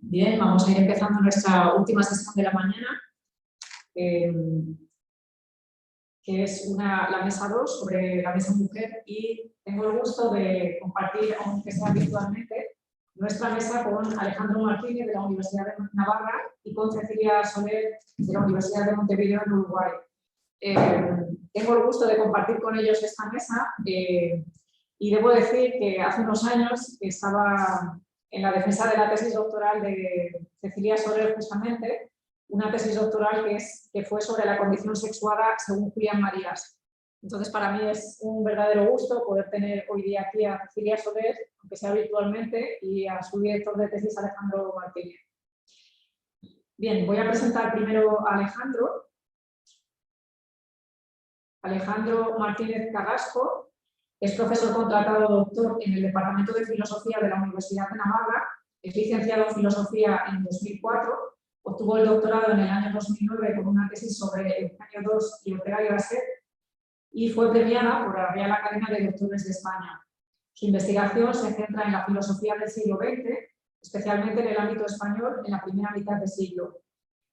Bien, vamos a ir empezando nuestra última sesión de la mañana, que es la mesa 2 sobre la mesa mujer, y tengo el gusto de compartir, aunque sea virtualmente, nuestra mesa con Alejandro Martínez de la Universidad de Navarra y con Cecilia Soler de la Universidad de Montevideo en Uruguay. Tengo el gusto de compartir con ellos esta mesa y debo decir que hace unos años estaba en la defensa de la tesis doctoral de Cecilia Soler, justamente, una tesis doctoral que fue sobre la condición sexuada según Julián Marías. Entonces, para mí es un verdadero gusto poder tener hoy día aquí a Cecilia Soler, aunque sea virtualmente, y a su director de tesis, Alejandro Martínez. Bien, voy a presentar primero a Alejandro. Alejandro Martínez Carrasco es profesor contratado doctor en el Departamento de Filosofía de la Universidad de Navarra, es licenciado en Filosofía en 2004, obtuvo el doctorado en el año 2009 con una tesis sobre Eugenio II y Ortega y Gasset y fue premiada por la Real Academia de Doctores de España. Su investigación se centra en la filosofía del siglo XX, especialmente en el ámbito español en la primera mitad del siglo.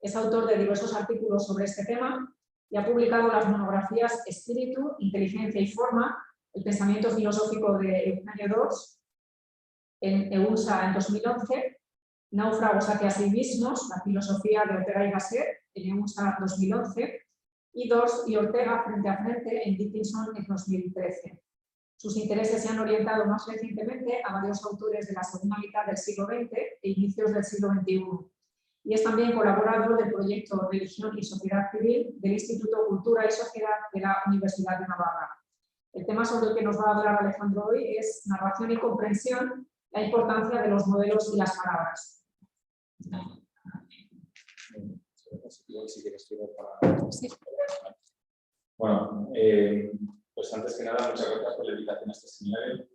Es autor de diversos artículos sobre este tema y ha publicado las monografías Espíritu, Inteligencia y Forma, el pensamiento filosófico de Eugenio II, en EUNSA en 2011, Náufragos hacia sí mismos, la filosofía de Ortega y Gasset, en EUNSA 2011, y Dors y Ortega frente a frente en Dickinson en 2013. Sus intereses se han orientado más recientemente a varios autores de la segunda mitad del siglo XX e inicios del siglo XXI. Y es también colaborador del proyecto Religión y Sociedad Civil del Instituto Cultura y Sociedad de la Universidad de Navarra. El tema sobre el que nos va a hablar Alejandro hoy es narración y comprensión, la importancia de los modelos y las palabras. Bueno, pues antes que nada, muchas gracias por la invitación a este seminario.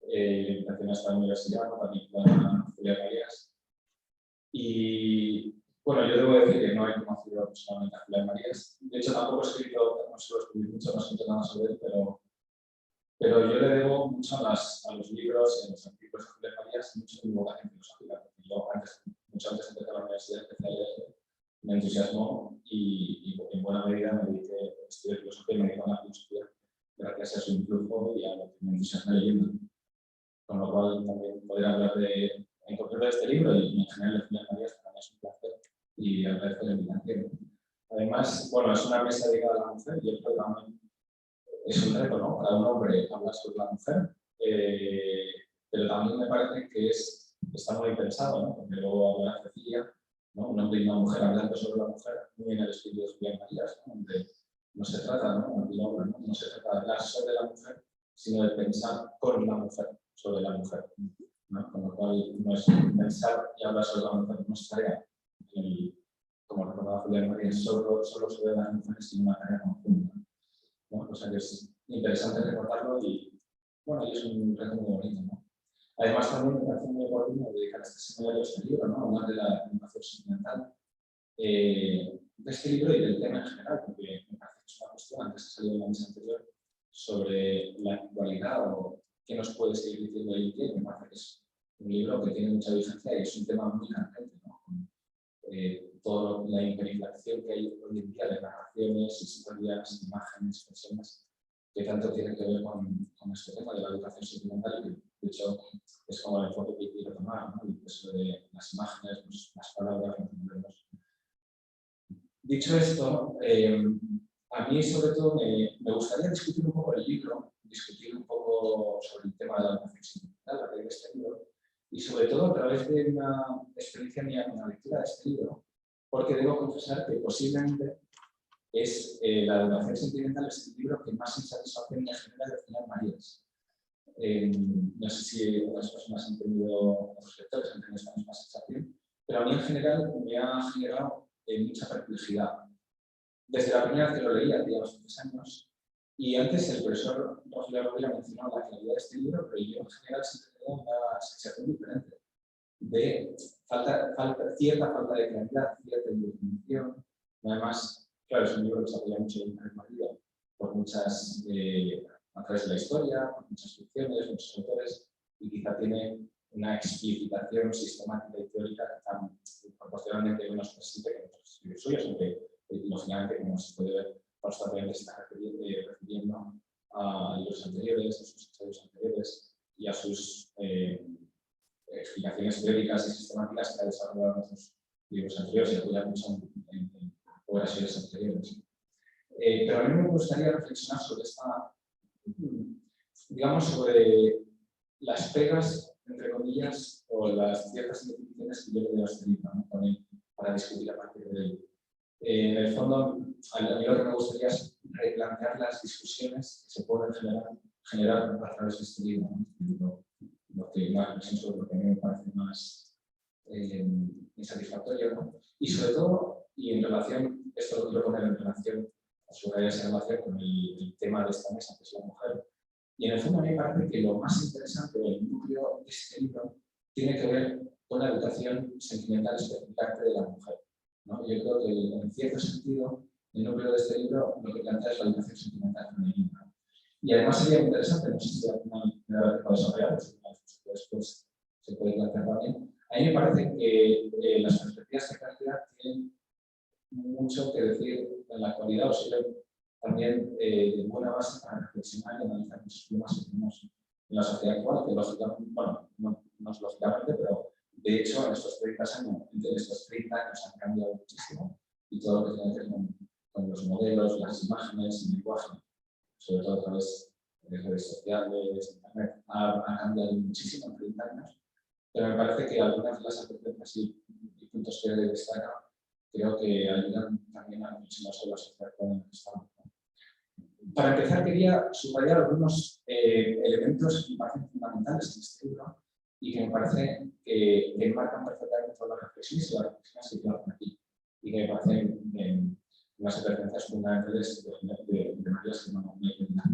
La invitación a esta universidad, también a Julián Marías. Y bueno, yo debo decir que no he conocido personalmente a Julián Marías. De hecho, tampoco he escrito, no suelo escribir mucho, no he escrito nada sobre él, pero yo le debo mucho a los libros, en los artículos de Julián Marías, mucho de divulgación filosófica. Porque yo mucho antes de empezar la universidad, empecé a leer, me entusiasmó y en buena medida me dediqué a estudiar filosofía y me dediqué a la filosofía gracias a su influjo y a lo que me entusiasmé leyendo. Con lo cual también poder hablar en concreto de este libro y en general de Julián Marías para mí es un placer y agradezco la invitación. Además, bueno, es una mesa dedicada a la mujer y esto también es un reto, ¿no? Para un hombre hablar sobre la mujer, pero también me parece que está muy pensado, ¿no? Porque luego habla Cecilia, ¿no? Un hombre y una mujer hablando sobre la mujer, muy en el espíritu de Julián Marías, ¿no? Donde no se trata, ¿no? No se trata de hablar sobre la mujer, sino de pensar con la mujer, sobre la mujer, ¿no? Con lo cual no es pensar y hablar sobre la mujer, no es tarea, como recordaba Julián Marías, solo sobre las mujeres, sino una tarea conjunta, ¿no? O sea que es interesante recordarlo y bueno, y es un reto muy bonito, ¿no? Además, también me parece muy oportuno dedicar este seminario a este libro, ¿no? Hablar de la educación sentimental de este libro y del tema en general, porque me parece que es una cuestión, antes ha salido en la mesa anterior, sobre la actualidad o qué nos puede seguir diciendo hoy en día. Me parece que es un libro que tiene mucha vigencia y es un tema muy candente, ¿no? Toda la hiperinflación que hay hoy en día de narraciones, historias, imágenes, personas, que tanto tienen que ver con este tema de la educación sentimental y que, de hecho, es como el enfoque que quiero tomar, ¿no? El peso de las imágenes, pues, las palabras, los modelos. Dicho esto, a mí sobre todo me gustaría discutir un poco el libro, discutir un poco sobre el tema de la educación sentimental, la de este libro, y sobre todo a través de una experiencia mía con la lectura de este libro, porque debo confesar que posiblemente es la educación sentimental es el libro que más insatisfacción me genera de Julián Marías. No sé si otras personas han tenido, otros lectores han tenido esta misma sensación, pero a mí en general me ha generado mucha perplejidad. Desde la primera vez que lo leí, hacía bastantes años, y antes el profesor Rogelio Rovira mencionó la claridad de este libro, pero yo en general siempre tengo una sensación diferente de cierta falta de claridad, cierta indefinición. Además, claro, es un libro que se apoya mucho en el marido por muchas, a través de la historia, por muchas ficciones, muchos autores, y quizá tiene una explicitación sistemática y teórica tan proporcionalmente menos presente que otros estudios suyos, aunque lógicamente, como se puede ver, constantemente se está refiriendo a libros anteriores, a sus estudios anteriores y a sus explicaciones teóricas y sistemáticas que ha desarrollado en sus libros anteriores y apoya mucho en obras anteriores. Pero a mí me gustaría reflexionar sobre esta, digamos, sobre las pegas, entre comillas, o las ciertas indefiniciones que yo le doy a este libro, ¿no? También para discutir a partir de él. En el fondo, a mí lo que me gustaría es replantear las discusiones que se pueden generar a través de este libro, ¿no? Lo que a mí me parece más insatisfactorio, ¿no? Y sobre todo, y en relación, esto lo quiero poner en relación, subrayar esa relación con el tema de esta mesa, que es la mujer. Y en el fondo a mí me parece que lo más interesante del núcleo de este libro tiene que ver con la educación sentimental específicamente de la mujer, ¿no? Yo creo que en cierto sentido el núcleo de este libro lo que plantea es la educación sentimental femenina. Y además sería muy interesante, no sé si alguna idea que pueda desarrollar, después se puede plantear también. A mí me parece que las perspectivas de calidad tienen mucho que decir en la actualidad, o sirven también de buena base para reflexionar y analizar muchos problemas que tenemos en la sociedad actual, que lógicamente, bueno, no es lógicamente, pero de hecho en estos 30 años han cambiado muchísimo y todo lo que tiene que ver con los modelos, las imágenes, el lenguaje, sobre todo a través de redes sociales, internet, ha cambiado muchísimo en 30 años, pero me parece que algunas de las advertencias y puntos que destacan creo que ayudan también a reflexionar sobre la sociedad en la que estamos. Para empezar, quería subrayar algunos elementos que me parecen fundamentales en este libro y que me parece que enmarcan perfectamente todas las reflexiones y las reflexiones que quiero hacer aquí y que me parecen unas advertencias fundamentales de materias que no hay que olvidar.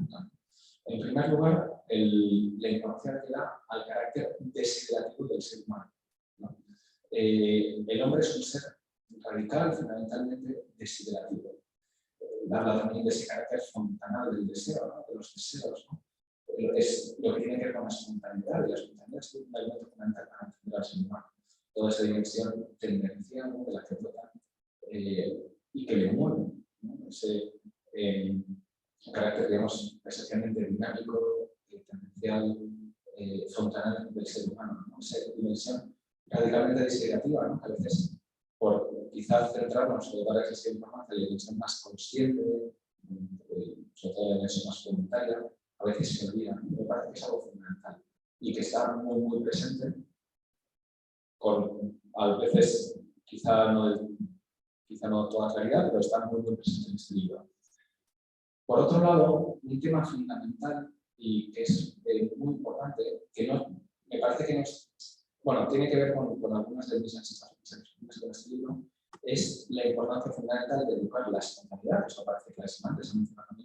En primer lugar, la importancia que da al carácter desiderativo del ser humano, ¿no? El hombre es un ser radical, fundamentalmente desiderativo. Habla también de ese carácter fontanal del deseo, ¿no? De los deseos, ¿no? Es lo que tiene que ver con la espontaneidad, y la espontaneidad es un elemento fundamental para entender al ser humano. Toda esa dimensión tendencial, ¿no? De la que brota y que le mueve, ¿no? Ese carácter, digamos, esencialmente dinámico, tendencial, fontanal del ser humano, ¿no? Esa dimensión radicalmente desideраtiva, ¿no? Que a veces, por quizás centrarnos o dar esa información en la dimensión más consciente, sobre todo en la dimensión más voluntaria, a veces se olvida, ¿no? Me parece que es algo fundamental y que está muy, muy presente, con a veces quizá no toda claridad, pero está muy, muy presente en este libro. Por otro lado, un tema fundamental y que es muy importante, que no, me parece que no es, bueno, tiene que ver con algunas de mis sensaciones con este libro, es la importancia fundamental de educar la espontaneidad, eso parece clarísimo antes,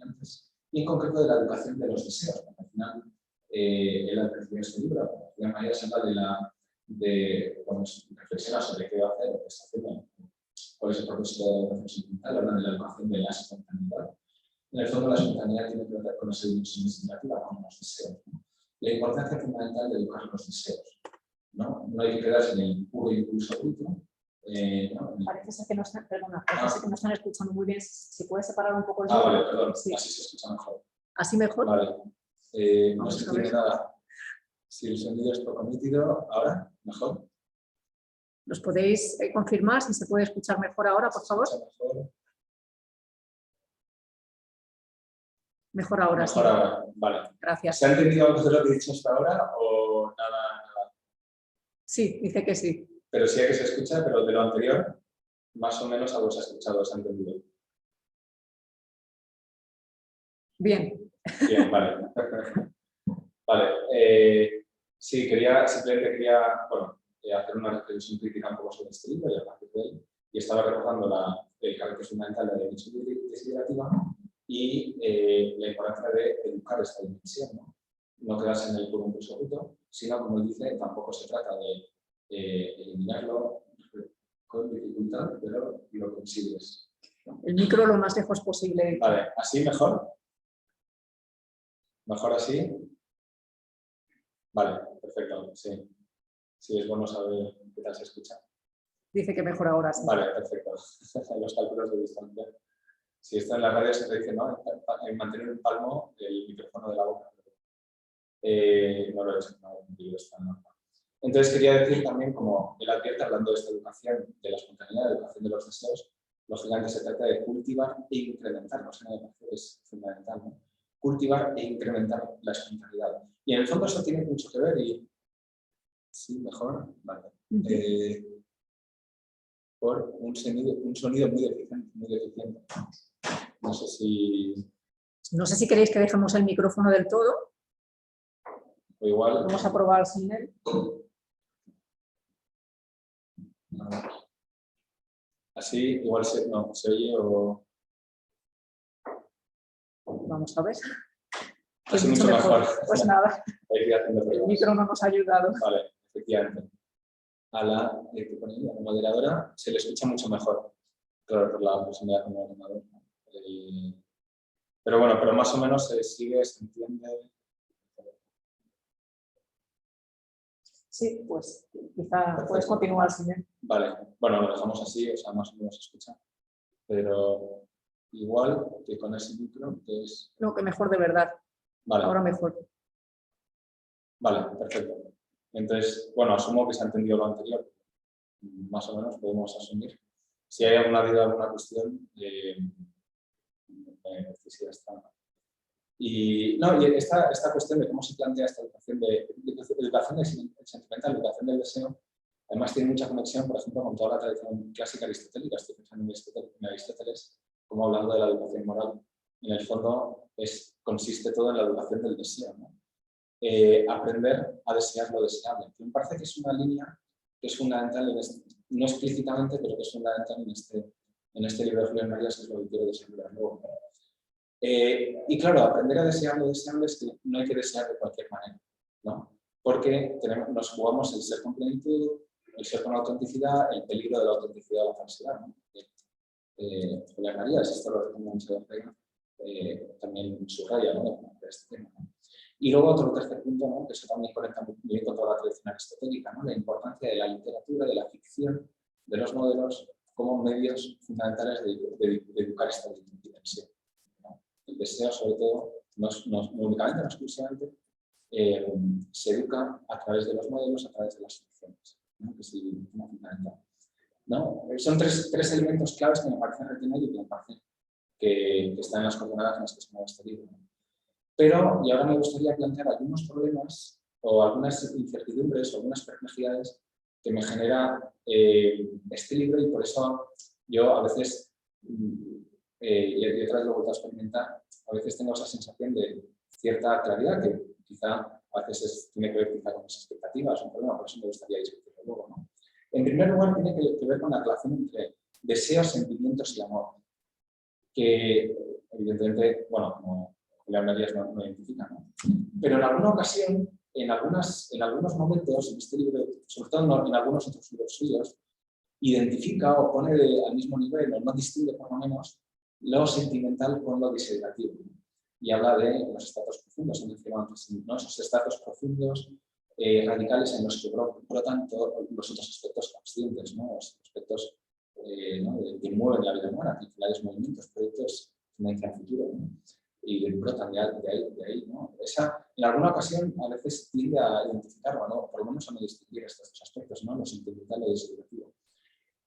antes, y en concreto de la educación de los deseos, porque al final él al principio de este libro, de alguna manera se habla cuando reflexiona sobre qué va a hacer, lo que está haciendo, cuál es el propósito de la educación sentimental, habla de la educación de la espontaneidad. En el fondo, la espontaneidad tiene que ver con esa dimensión significativa, con los deseos, ¿no? La importancia fundamental de educar los deseos, ¿no? No hay que quedarse en el puro impulso adulto. ¿No? Parece ser que no están, perdona, parece que no están escuchando muy bien. ¿Se puede separar un poco el sonido? Vale, perdón, sí. Así se escucha mejor. ¿Así mejor? Vale. No se tiene nada. Si el sonido es poco nítido, ¿ahora? ¿Mejor? ¿Los podéis confirmar si se puede escuchar mejor ahora, por favor? Mejor ahora, mejor sí. Ahora, vale. Gracias. ¿Se ha entendido algo de lo que he dicho hasta ahora o nada? Sí, dice que sí. Pero sí que se escucha, pero de lo anterior, más o menos algo se ha escuchado, se ha entendido. Bien. Bien, vale. Vale. Sí, simplemente quería hacer una reflexión crítica un poco sobre este libro y a partir de él. Y estaba recordando el carácter fundamental de la dimensión desideраtiva y la importancia de educar esta dimensión, ¿no? No quedarse en el puro impulso bruto, sino, como él dice, tampoco se trata de eliminarlo con dificultad, pero lo consigues, ¿no? El micro lo más lejos posible. Vale, ¿así mejor? ¿Mejor así? Vale, perfecto, sí. Sí, es bueno saber qué tal se escucha. Dice que mejor ahora sí. Vale, perfecto. Los cálculos de distancia. Si está en la radio se te dice, ¿no? En mantener un palmo el micrófono de la boca. No lo he hecho, no. Entonces quería decir también, como él advierte, hablando de esta educación, de la espontaneidad, de la educación de los deseos, lógicamente se trata de cultivar e incrementar, no sé, me parece que es fundamental, ¿no? Cultivar e incrementar la espontaneidad. Y en el fondo eso tiene mucho que ver y... Sí, mejor, vale. Por un sonido muy deficiente. No sé si... No sé si queréis que dejemos el micrófono del todo. O igual... Vamos a probar sin él. Así igual se oye o... Vamos a ver. Así mucho mejor. Pues nada, el micro no nos ha ayudado. Vale, efectivamente. A la moderadora se le escucha mucho mejor. Claro, por la proximidad con el ordenador. Pero bueno, pero más o menos se sigue, se entiende. Sí, pues quizá puedes continuar sin él. Vale, bueno, lo dejamos así, o sea, más o menos se escucha. Pero igual que con ese micro, que es... No, que mejor de verdad. Vale. Ahora mejor. Vale, perfecto. Entonces, bueno, asumo que se ha entendido lo anterior. Más o menos podemos asumir. Si hay alguna duda, alguna cuestión, si ya está. Y no, y esta cuestión de cómo se plantea esta educación educación sentimental, educación del deseo, además tiene mucha conexión, por ejemplo, con toda la tradición clásica aristotélica. Estoy pensando en Aristóteles, como hablando de la educación moral. En el fondo consiste todo en la educación del deseo, ¿no? Aprender a desear lo deseable. Me parece que es una línea que es fundamental, no explícitamente, pero que es fundamental en este libro de Julián Marías, que es lo que quiero desarrollar luego. Y claro, aprender a desear lo deseable es que no hay que desear de cualquier manera, ¿no? Porque nos jugamos el ser con plenitud, el ser con autenticidad, el peligro de la autenticidad o la falsedad, ¿no? Julián Marías, esto lo recomiendo mucho también subraya, ¿no? De este tema, ¿no? Y luego otro tercer punto, ¿no? Que eso también conecta muy bien con toda la tradición aristotélica, ¿no? La importancia de la literatura, de la ficción, de los modelos como medios fundamentales de educar esta dimensión, ¿no? El deseo, sobre todo, no únicamente, no exclusivamente, se educa a través de los modelos, a través de las ficciones, ¿no? Que es el tema fundamental, ¿no? Son tres elementos claves que me parecen retener y que me parecen que están en las coordenadas en las que se mueve este libro, ¿no? Pero, y ahora me gustaría plantear algunos problemas o algunas incertidumbres o algunas perplejidades que me genera este libro, y por eso yo a veces, y otra vez lo he vuelto a experimentar, a veces tengo esa sensación de cierta claridad que quizá a veces tiene que ver quizá con mis expectativas, un problema, por eso me gustaría discutirlo luego, ¿no? En primer lugar, tiene que ver con la relación entre deseos, sentimientos y amor, que evidentemente, bueno, como Julián Marías no identifica, ¿no? Pero en alguna ocasión, en algunos momentos, en este libro, sobre todo en algunos otros libros suyos, identifica o pone al mismo nivel, o no distingue por lo menos, lo sentimental con lo desiderativo. Y habla de los estados profundos, he mencionado antes, ¿no? Esos estados profundos radicales en los que brotan todos los otros aspectos conscientes, ¿no? Los aspectos ¿no? que mueven la vida humana, actividades, movimientos, proyectos, tendencia al futuro, ¿no? Y brotan de ahí, ¿no? En alguna ocasión a veces tiende a identificar, ¿no? Por lo menos a no distinguir estos dos aspectos, ¿no? Lo sentimental y lo desiderativo.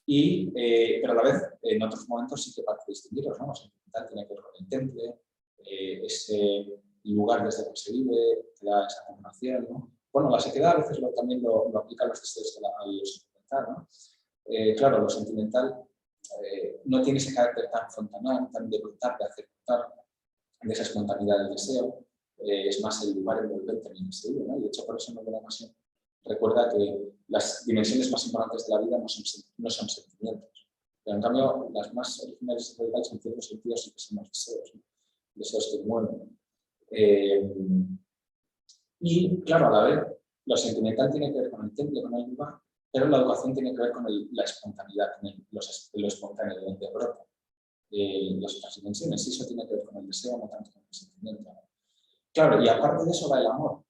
Pero a la vez, en otros momentos sí que parece distinguirlos, ¿no? Lo sentimental tiene que ver con el temple, ese lugar desde el que se vive, te da esa connotación, ¿no? Bueno, la sequedad a veces también lo aplica a los deseos a lo sentimental, ¿no? Claro, lo sentimental no tiene ese carácter tan fontanal, tan de brotar, de hacer brotar, de esa espontaneidad del deseo, es más el lugar envolvente en el que se vive, ¿no? Y de hecho, por eso en alguna ocasión recuerda que las dimensiones más importantes de la vida no son sentimientos, pero en cambio las más originales y radicales en ciertos sentidos sí que son los deseos, ¿no? Deseos que mueven. Y claro, a la vez, lo sentimental tiene que ver con el temple, con el lugar, pero la educación tiene que ver con la espontaneidad, con lo espontáneo, donde brota las otras dimensiones. Y eso tiene que ver con el deseo, no tanto con el sentimiento. Claro, y aparte de eso va el amor.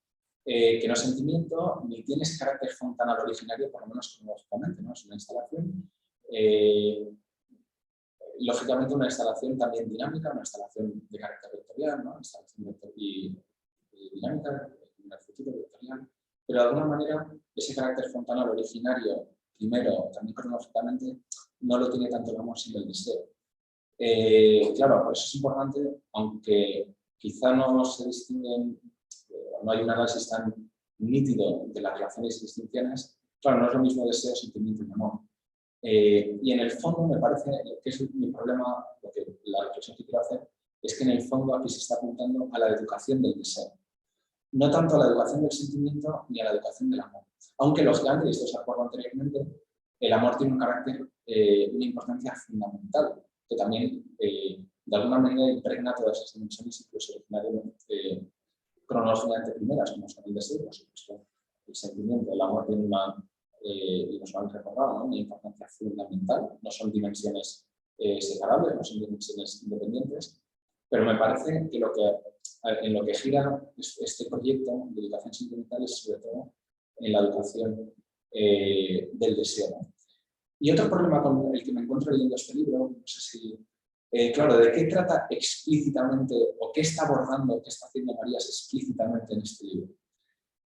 que no es sentimiento, ni tiene ese carácter fontanal originario, por lo menos cronológicamente, ¿no? Es una instalación, lógicamente una instalación también dinámica, una instalación de carácter vectorial, ¿no? Instalación y dinámica, en el futuro vectorial, pero de alguna manera ese carácter fontanal originario, primero, también cronológicamente, no lo tiene tanto el amor sino el deseo. Claro, por eso es importante, aunque quizá no se distinguen, no hay un análisis tan nítido de las relaciones y distinciones, claro, no es lo mismo deseo, sentimiento y amor. Y en el fondo me parece que es mi problema, la reflexión que quiero hacer, es que en el fondo aquí se está apuntando a la educación del deseo. No tanto a la educación del sentimiento ni a la educación del amor. Aunque lógicamente, y esto se acordó anteriormente, el amor tiene un carácter, una importancia fundamental, que también de alguna manera impregna todas esas dimensiones, incluso cronológicamente primeras, como son el deseo, por supuesto, el sentimiento, el amor tiene y nos lo han recordado, ¿no? Una importancia fundamental, no son dimensiones separables, no son dimensiones independientes, pero me parece que en lo que gira este proyecto de educación sentimental es sobre todo en la educación del deseo, ¿no? Y otro problema con el que me encuentro leyendo este libro, no sé si, claro, ¿de qué trata explícitamente o qué está abordando, qué está haciendo Marías explícitamente en este libro?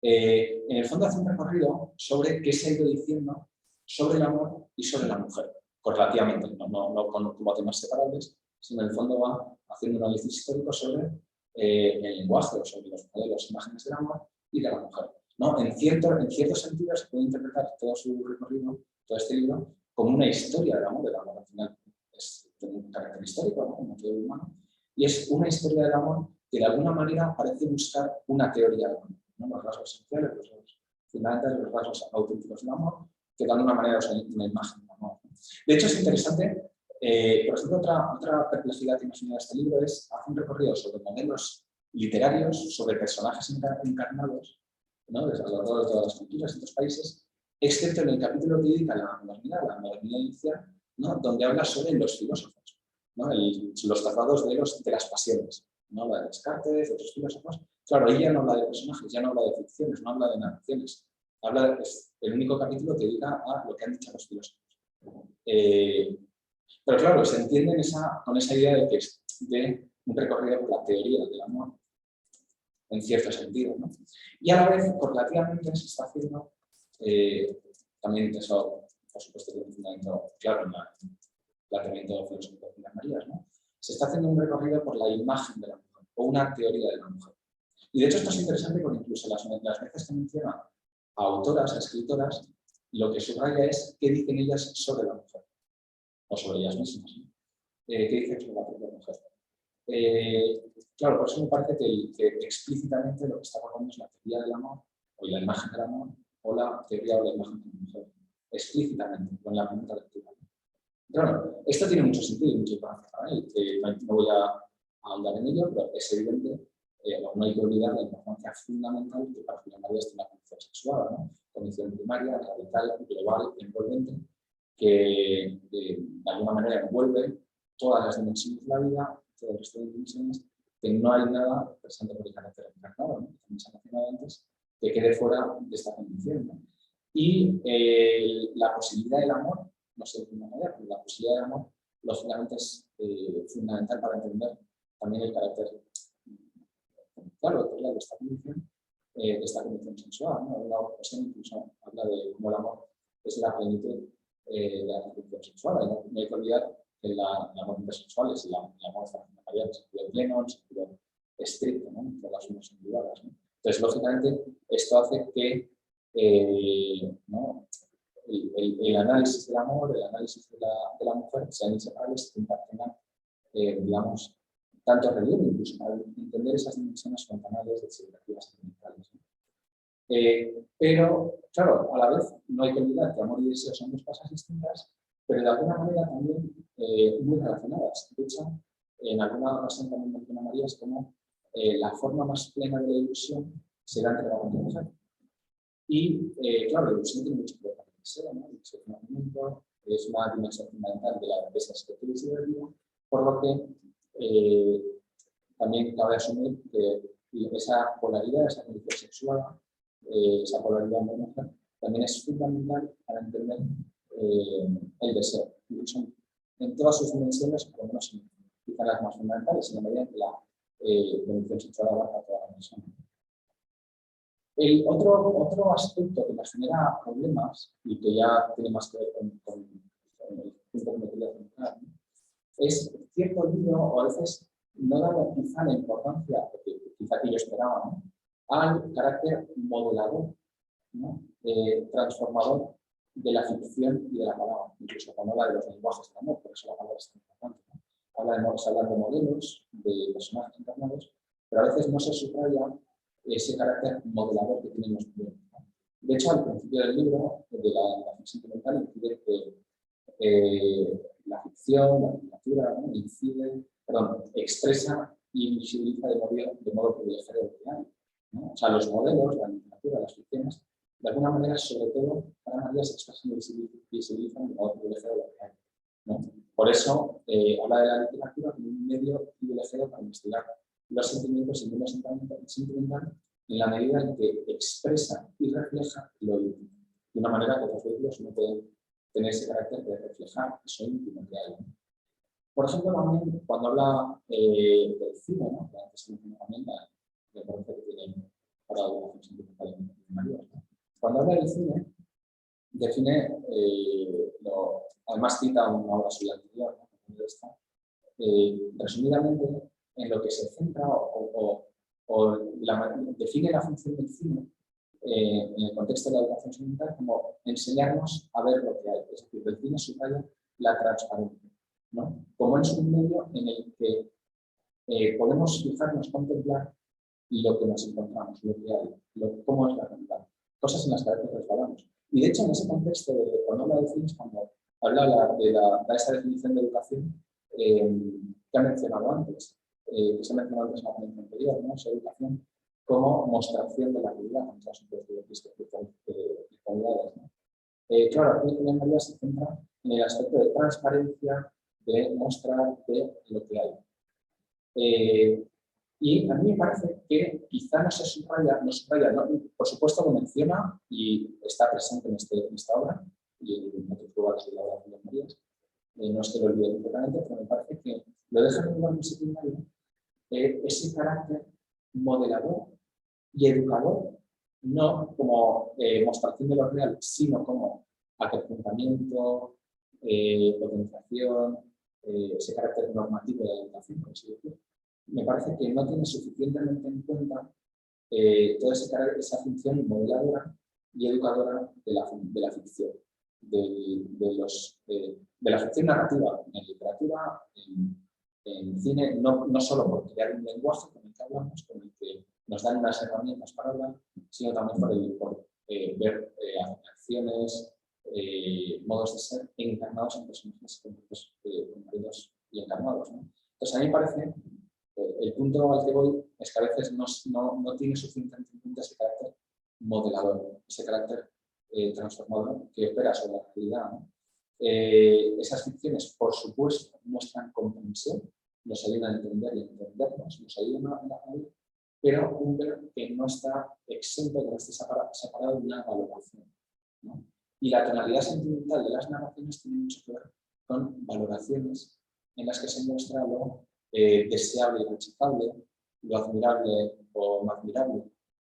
En el fondo hace un recorrido sobre qué se ha ido diciendo sobre el amor y sobre la mujer, correlativamente, no como temas separables, sino en el fondo va haciendo un análisis histórico sobre el lenguaje, sobre los modelos, imágenes del amor y de la mujer, ¿no? En cierto sentido se puede interpretar todo su recorrido, todo este libro, como una historia del amor. El amor al final tiene un carácter histórico, ¿no? Como todo humano, y es una historia del amor que de alguna manera parece buscar una teoría del amor, ¿no? Los rasgos esenciales, los rasgos fundamentales, los rasgos auténticos del amor, que de alguna manera son una imagen del amor. De hecho, es interesante, por ejemplo, otra perplejidad que me genera este libro es hacer un recorrido sobre modelos literarios, sobre personajes encarnados, ¿no? Desde a lo largo de todas las culturas y los países, excepto en el capítulo que dedica a la modernidad inicial, ¿no? Donde habla sobre los filósofos, ¿no? Los tratados de las pasiones, ¿no? La de Descartes, de otros filósofos. Claro, ella no habla de personajes, ya no habla de ficciones, no habla de narraciones. Es el único capítulo que dedica a lo que han dicho los filósofos. Pero claro, se entiende con esa idea de un recorrido por la teoría del amor, en cierto sentido, ¿no? Y a la vez, correlativamente, se está haciendo, también eso, por supuesto, tiene un fundamento claro en el planteamiento filosófico de las Marías, ¿no? Se está haciendo un recorrido por la imagen de la mujer, o una teoría de la mujer. Y de hecho esto es interesante porque incluso las veces que menciona a autoras, a escritoras, lo que subraya es qué dicen ellas sobre la mujer, o sobre ellas mismas, ¿no? ¿Qué dicen sobre la propia mujer? Claro, por eso me parece que explícitamente lo que está hablando es la teoría del amor, o la imagen del amor, o la teoría o la imagen de la mujer, explícitamente, con la primera lectura. Claro, esto tiene mucho sentido y mucha importancia para él, que no voy a ahondar en ello, pero es evidente, no hay que olvidar la importancia fundamental que para Julián Marías tiene la condición sexual, ¿no? Condición primaria, radical, global, envolvente, que de alguna manera envuelve todas las dimensiones de la vida, todo el resto de dimensiones, que no hay nada presente por el carácter encarnado, ¿no? Como se ha mencionado antes, que quede fuera de esta condición, ¿no? Y la posibilidad del amor, no sé de qué manera, pero la posibilidad del amor, lógicamente, es fundamental para entender también el carácter, claro, de esta condición sexual, ¿no? Una ocasión incluso habla de cómo el amor es la plenitud de la condición sexual. No hay que olvidar que el amor intersexual es el amor en el sentido pleno, en el sentido estricto, ¿no? Entre las unas individuales, ¿no? Entonces, lógicamente, esto hace que ¿no? el análisis del amor, el análisis de la mujer sean inseparables, que tengan, digamos, tanto relevo, incluso para entender esas dimensiones fontanales de significativas sentimentales, ¿no? Pero, claro, a la vez no hay que olvidar que amor y deseo son dos cosas distintas, pero de alguna manera también muy relacionadas. De hecho, en alguna ocasión también menciona Marías como la forma más plena de la ilusión será entregar a tu mujer. Y, claro, la ilusión tiene mucho que ver con el deseo, ¿no? El deseo de conocimiento es una dimensión fundamental de esa expectativa de vida, por lo que también cabe asumir que esa polaridad, esa condición sexual, esa polaridad homogénea, también es fundamental para entender el deseo. Incluso en todas sus dimensiones, por lo menos quizá las más fundamentales, en la medida en que la dimensión sexual abarca toda la persona. El otro aspecto que nos genera problemas y que ya tiene más que ver con el punto que me quería centrar, ¿no? Es cierto olvido, o a veces no dar quizá la importancia quizá que yo esperaba, ¿no?, al carácter modelador, ¿no?, transformador de la ficción y de la palabra, incluso cuando habla de los lenguajes del amor, por eso la palabra es tan importante, ¿no? Se habla de modelos, de personajes encarnados, pero a veces no se subraya ese carácter modelador que tienen los medios. De hecho, al principio del libro, de la ficción sentimental, incide que la ficción, la literatura, ¿no?, expresa y visibiliza de modo privilegiado el real, ¿no? O sea, los modelos, la literatura, las ficciones, de alguna manera, sobre todo, para María se expresan y visibilizan de modo privilegiado el real, ¿no? Por eso, habla de la literatura como un medio privilegiado para investigar los sentimientos y el mundo sentimental en la medida en que expresa y refleja lo íntimo. De una manera que otros vehículos no pueden tener ese carácter de reflejar eso íntimo que hay, ¿no? Por ejemplo, también cuando habla del cine, ¿no?, que antes se mencionó también la importancia que tiene para la educación sentimental en María, ¿no? Cuando habla del cine, define, además cita una obra suya anterior, ¿no?, resumidamente, en lo que se centra define la función del cine en el contexto de la educación sentimental como enseñarnos a ver lo que hay. Es decir, el cine subraya la transparencia, ¿no?, como es un medio en el que podemos fijarnos, contemplar lo que nos encontramos, lo que hay, cómo es la realidad, cosas en las que a veces resbalamos. Y de hecho, en ese contexto, cuando habla de cine, es cuando habla de esa definición de educación que ha mencionado antes, que se ha mencionado antes en la ponencia anterior, ¿no?, esa educación como mostración de la realidad, con todas sus virtualidades, ¿no? Claro, aquí en María se centra en el aspecto de transparencia, de mostrar de lo que hay. Y a mí me parece que quizá no se subraya, ¿no? Por supuesto lo menciona y está presente en esta obra y en otros lugares de la obra de María. No es que lo olvide completamente, pero me parece que lo deja en un lugar muy secundario ese carácter modelador y educador, no como mostración de lo real, sino como acrecentamiento, potenciación, ese carácter normativo de la educación, por así decirlo. Me parece que no tiene suficientemente en cuenta toda esa función modeladora y educadora de la ficción, de la ficción narrativa en literatura, en cine, no solo por crear un lenguaje con el que hablamos, con el que nos dan unas herramientas para hablar, sino también por ver acciones, modos de ser encarnados en personajes concretos y encarnados, ¿no? Entonces, a mí me parece, el punto al que voy es que a veces no tiene suficientemente en cuenta ese carácter modelador, ese carácter transformador que opera sobre la realidad, ¿no? Esas ficciones, por supuesto, muestran comprensión, nos ayudan a entender y entendernos, nos ayudan a ver, pero un ver que no está exento, que no esté separado de una valoración, ¿no? Y la tonalidad sentimental de las narraciones tiene mucho que ver con valoraciones en las que se muestra lo deseable y rechazable, lo admirable o no admirable,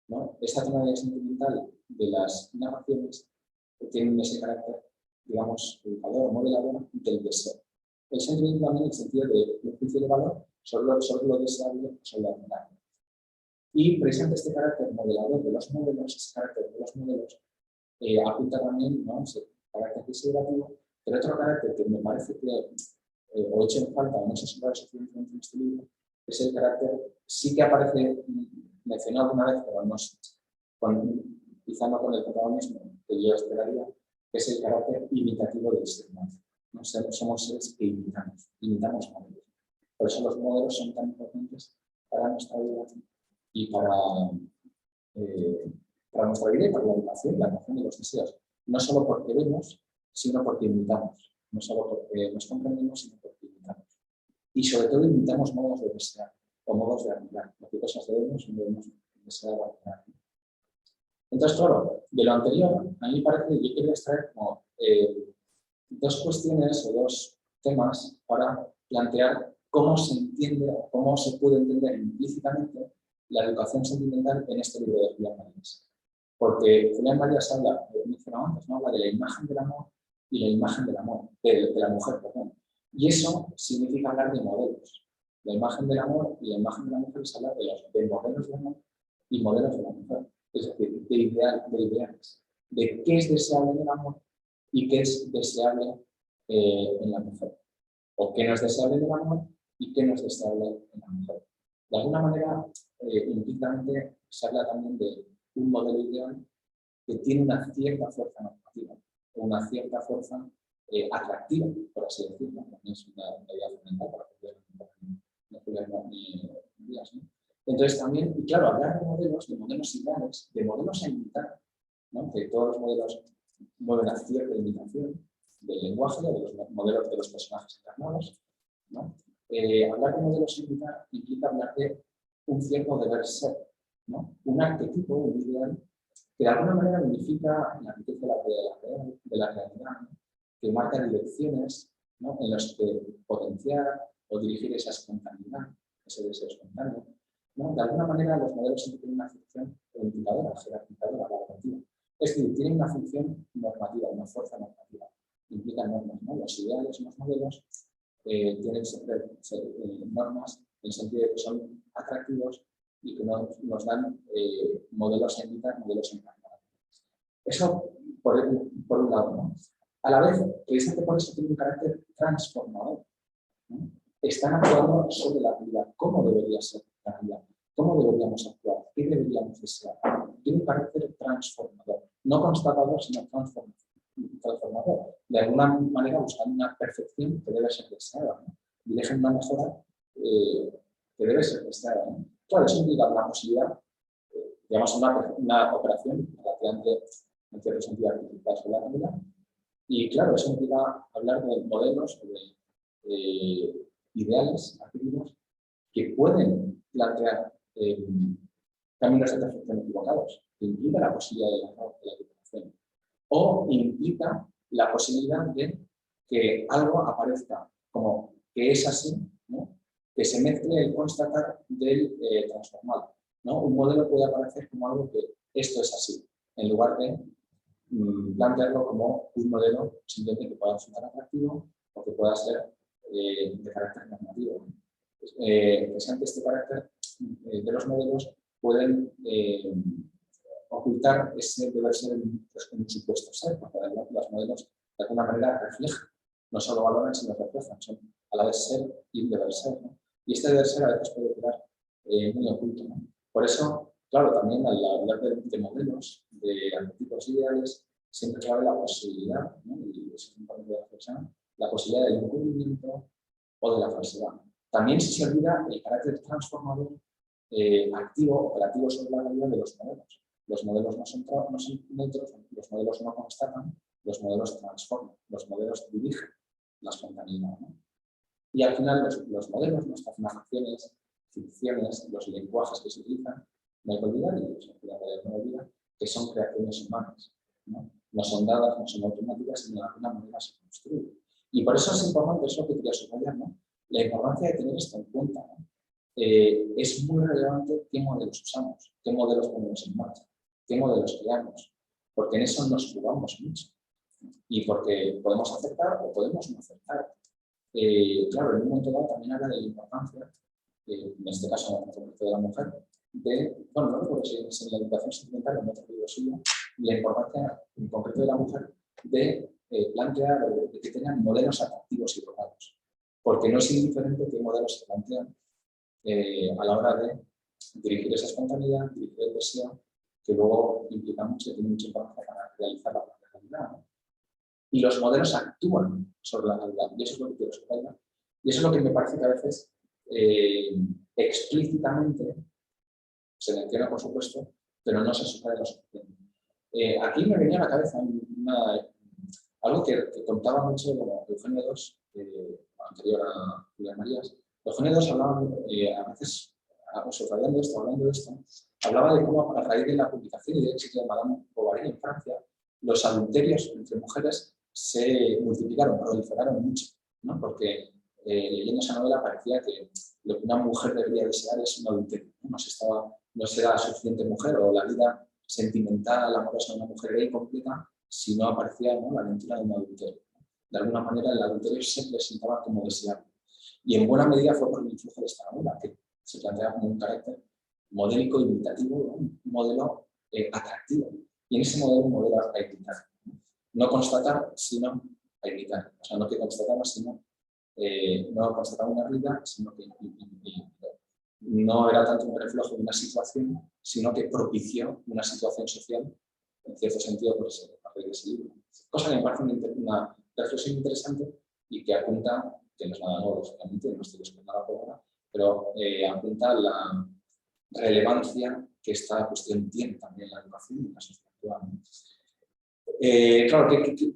¿no? Esa tonalidad sentimental de las narraciones tiene ese carácter, digamos, educador o modelador del deseo. El sentimiento también en el sentido de un juicio de valor sobre lo deseable, sobre lo admirable. Y precisamente este carácter modelador de los modelos, ese carácter de los modelos, apunta también, ¿no?, ese carácter desiderativo, pero otro carácter que me parece que o he hecho en falta, no sé si lo he suficientemente en este libro, es el carácter, sí que aparece mencionado alguna vez, pero no sé, quizá no con el protagonismo que yo esperaría, que es el carácter imitativo del ser humano. ¿No? Somos seres que imitamos modelos. Por eso los modelos son tan importantes para nuestra vida y para nuestra vida y para la educación de los deseos. No solo porque vemos, sino porque imitamos. No solo porque nos comprendemos, sino porque imitamos. Y sobre todo imitamos modos de desear o modos de admirar. Porque cosas debemos y debemos desear o admirar. Entonces, claro, de lo anterior, a mí me parece que yo quiero extraer como dos cuestiones o dos temas para plantear cómo se entiende o cómo se puede entender implícitamente la educación sentimental en este libro de Julián Marías. Porque Julián Marías habla, lo mencionaba antes, ¿no? Habla de la imagen del amor y la imagen del amor, de la mujer, perdón. Y eso significa hablar de modelos. La imagen del amor y la imagen de la mujer es hablar de modelos de amor y modelos de la mujer. Es decir, de ideales. De qué es deseable en el amor y qué es deseable en la mujer. O qué no es deseable en el amor y qué no es deseable en la mujer. De alguna manera, implícitamente se habla también de un modelo ideal que tiene una cierta fuerza normativa, una cierta fuerza atractiva, por así decirlo. También es una idea fundamental para poder días, ¿no? Entonces también, y claro, hablar de modelos ideales, de modelos a imitar, ¿no? Que todos los modelos mueven a cierta imitación del lenguaje, de los modelos de los personajes encarnados, ¿no? Hablar de modelos a imitar implica hablar de un cierto deber ser, ¿no? Un arquetipo, un ideal, que de alguna manera unifica la riqueza de la realidad, ¿no? Que marca direcciones, ¿no? En las que potenciar o dirigir esa espontaneidad, ese deseo espontáneo, ¿no? De alguna manera los modelos siempre tienen una función unificadora, jerarquizadora, valorativa. Es decir, tienen una función normativa, una fuerza normativa. Implican normas, ¿no? Los ideales, los modelos tienen siempre normas en el sentido de que son atractivos y que nos dan modelos a imitar, modelos a encarnar. Eso por un lado, ¿no? A la vez, precisamente por eso tiene un carácter transformador, ¿no? Están actuando sobre la realidad. ¿Cómo debería ser la realidad? ¿Cómo deberíamos actuar? ¿Qué deberíamos desear? Tiene un carácter transformador. No constatador, sino transformador. De alguna manera buscando una perfección que debe ser deseada, ¿no? Y dejen una mejora que debe ser deseada, ¿no? Claro, eso implica la posibilidad, digamos, una operación relativamente, en cierto sentido, artificial sobre la realidad. Y claro, eso implica hablar de modelos, de ideales, activos, que pueden plantear caminos de perfección equivocados, que implica la posibilidad de la equivocación. O implica la posibilidad de que algo aparezca como que es así, ¿no? Que se mezcle el constatar del transformado, ¿no? Un modelo puede aparecer como algo que esto es así, en lugar de plantearlo como un modelo simplemente que pueda resultar atractivo o que pueda ser de carácter normativo. Precisamente este carácter de los modelos pueden ocultar ese deber ser en un supuesto ser, porque los modelos de alguna manera reflejan, no solo valoran, sino reflejan, son a la vez ser y un deber ser, ¿no? Y este deber ser a veces puede quedar muy oculto, ¿no? Por eso, claro, también al hablar de modelos, de arquetipos ideales, siempre cabe la posibilidad, ¿no? Y eso es un punto de reflexión, la posibilidad del encubrimiento o de la falsedad. También se olvida el carácter transformador, activo, operativo sobre la realidad de los modelos. Los modelos no son neutros, los modelos no constatan, los modelos transforman, los modelos dirigen la espontaneidad, ¿no? Y al final los modelos, nuestras narraciones, ficciones, los lenguajes que se utilizan, no hay que olvidar, y eso no olvida, que son creaciones humanas, ¿no? No son dadas, no son automáticas, sino de alguna manera se construyen. Y por eso es importante, eso que quería subrayar, ¿no? La importancia de tener esto en cuenta, ¿no? Es muy relevante qué modelos usamos, qué modelos ponemos en marcha, qué modelos creamos, porque en eso nos jugamos mucho y porque podemos acertar o podemos no acertar. Claro, en un momento dado también habla de la importancia, en este caso en el concreto de la mujer, bueno, no recuerdo si es en la educación sentimental o en otro libro suyo, la importancia en concreto de la mujer de plantear, de que tengan modelos atractivos y rodados, porque no es indiferente qué modelos se plantean a la hora de dirigir esa espontaneidad, dirigir el deseo, que luego implica mucho y tiene mucha importancia para realizar la realidad, ¿no? Y los modelos actúan sobre la realidad, y eso es lo que quiero subrayar. Y eso es lo que me parece que a veces explícitamente se menciona, por supuesto, pero no se subraya lo suficiente. Aquí me venía a la cabeza algo que contaba mucho Eugenio II, anterior a Julián Marías. Eugenio II hablaba a veces hablando de esto, hablaba de cómo a raíz de la publicación y del éxito de Madame Bovary en Francia, los adulterios entre mujeres se multiplicaron, proliferaron mucho, ¿no? Porque leyendo esa novela parecía que lo que una mujer debería desear es un adulterio, ¿no? No se da suficiente mujer o la vida sentimental, amorosa de una mujer era incompleta si no aparecía, ¿no?, la aventura de un adulterio. De alguna manera el adulterio se presentaba como deseable. Y en buena medida fue por el influjo de esta novela, que se planteaba como un carácter modélico, imitativo, ¿no? Un modelo atractivo. Y en ese modelo a imitar. No constatar, sino a imitar. O sea, no que constataba, sino no constataba una realidad, sino que no era tanto un reflejo de una situación, sino que propició una situación social, en cierto sentido, por ese libro. Cosa que me parece una reflexión interesante y que apunta, que no es nada nuevo, lógicamente, no estoy descubriendo nada por ahora, pero apunta a la relevancia que esta cuestión tiene también en la educación y en la sociedad actual. Claro,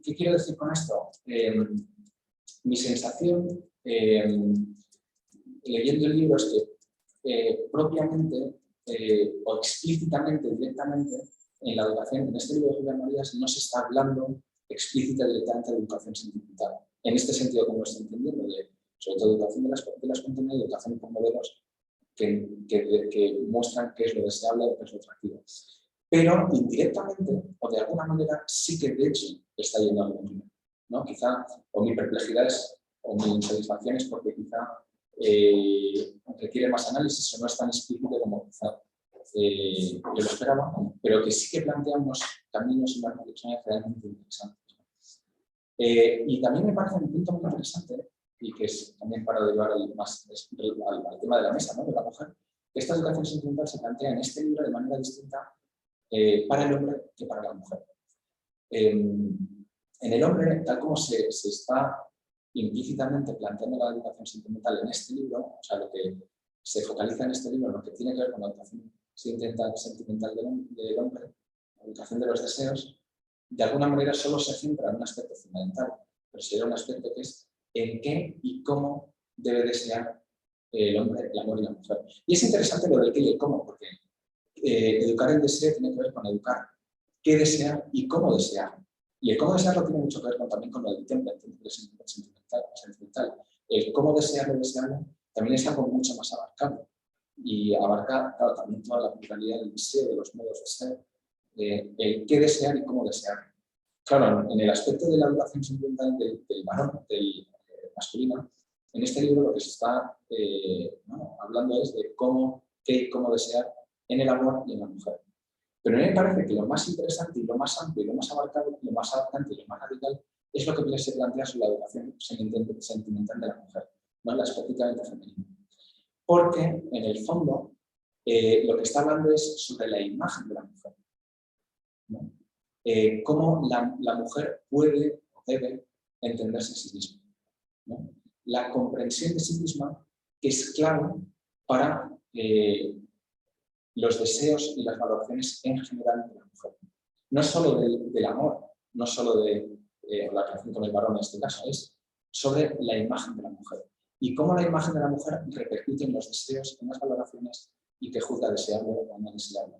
¿qué quiero decir con esto? Mi sensación, leyendo el libro, es que propiamente o explícitamente, directamente, en la educación, en este libro de Julia Marías, no se está hablando explícita directamente de educación sentimental. En este sentido, como estoy entendiendo, sobre todo educación de las contenidos, educación con modelos que muestran qué es lo deseable o qué es lo atractivo. Pero indirectamente, o de alguna manera, sí que de hecho está yendo a lo primero, ¿no? Quizá, o mi perplejidad o mi insatisfacción es porque quizá requiere más análisis o no es tan explícito como quizá yo lo esperaba, pero que sí que planteamos caminos y unas reflexiones realmente interesantes. Y también me parece un punto muy interesante, y que es también para derivar al tema de la mesa, ¿no?, de la mujer, que esta educación sentimental se plantea en este libro de manera distinta para el hombre que para la mujer. En el hombre, tal como se está implícitamente planteando la educación sentimental en este libro, o sea, lo que se focaliza en este libro, lo que tiene que ver con la educación sentimental del hombre, la educación de los deseos, de alguna manera solo se centra en un aspecto fundamental, pero sería un aspecto que es en qué y cómo debe desear el hombre, el amor y la mujer. Y es interesante lo del qué y el cómo, porque educar el deseo tiene que ver con educar qué desear y cómo desear. Y el cómo desearlo tiene mucho que ver también con lo del temple sentimental. El cómo desear lo deseable también es algo mucho más abarcable. Y abarca, claro, también toda la pluralidad del deseo, de los modos de ser, el qué desear y cómo desear. Claro, en el aspecto de la educación sentimental del varón, del masculino, en este libro lo que se está hablando es de cómo, qué y cómo desear en el amor y en la mujer. Pero a mí me parece que lo más interesante y lo más amplio y lo más abarcante y lo más radical es lo que se plantea sobre la educación sentimental de la mujer, no la específicamente femenina. Porque, en el fondo, lo que está hablando es sobre la imagen de la mujer, ¿no? Cómo la mujer puede o debe entenderse a sí misma, ¿no? La comprensión de sí misma que es clave para los deseos y las valoraciones en general de la mujer. No solo del amor, no solo de la relación con el varón en este caso, es sobre la imagen de la mujer. Y cómo la imagen de la mujer repercute en los deseos, en las valoraciones y que juzga deseable o no deseable.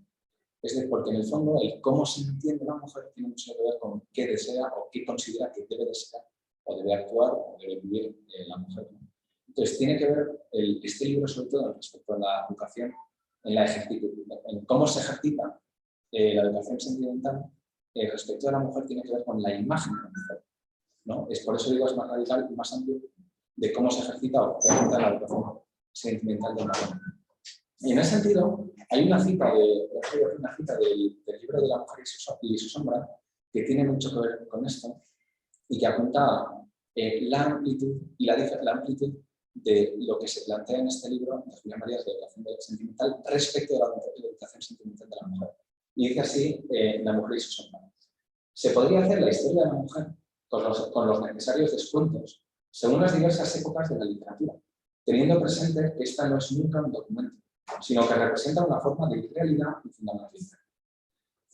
Es decir, porque en el fondo el cómo se entiende la mujer tiene mucho que ver con qué desea o qué considera que debe desear o debe actuar o debe vivir la mujer. Entonces tiene que ver este libro sobre todo respecto a la educación en la ejercicio, en cómo se ejercita la educación sentimental respecto a la mujer tiene que ver con la imagen de la mujer, ¿no? Es por eso digo es más radical y más amplio de cómo se ejercita o se ejercita la educación sentimental de una mujer. Y en ese sentido, hay una cita del libro de la mujer y su sombra que tiene mucho que ver con esto y que apunta la amplitud y la amplitud de lo que se plantea en este libro de Julia Marías de educación sentimental respecto a la educación sentimental de la mujer. Y dice así La mujer y su sombra. Se podría hacer la historia de la mujer con los necesarios descuentos según las diversas épocas de la literatura, teniendo presente que esta no es nunca un documento, sino que representa una forma de irrealidad y fundamentalismo.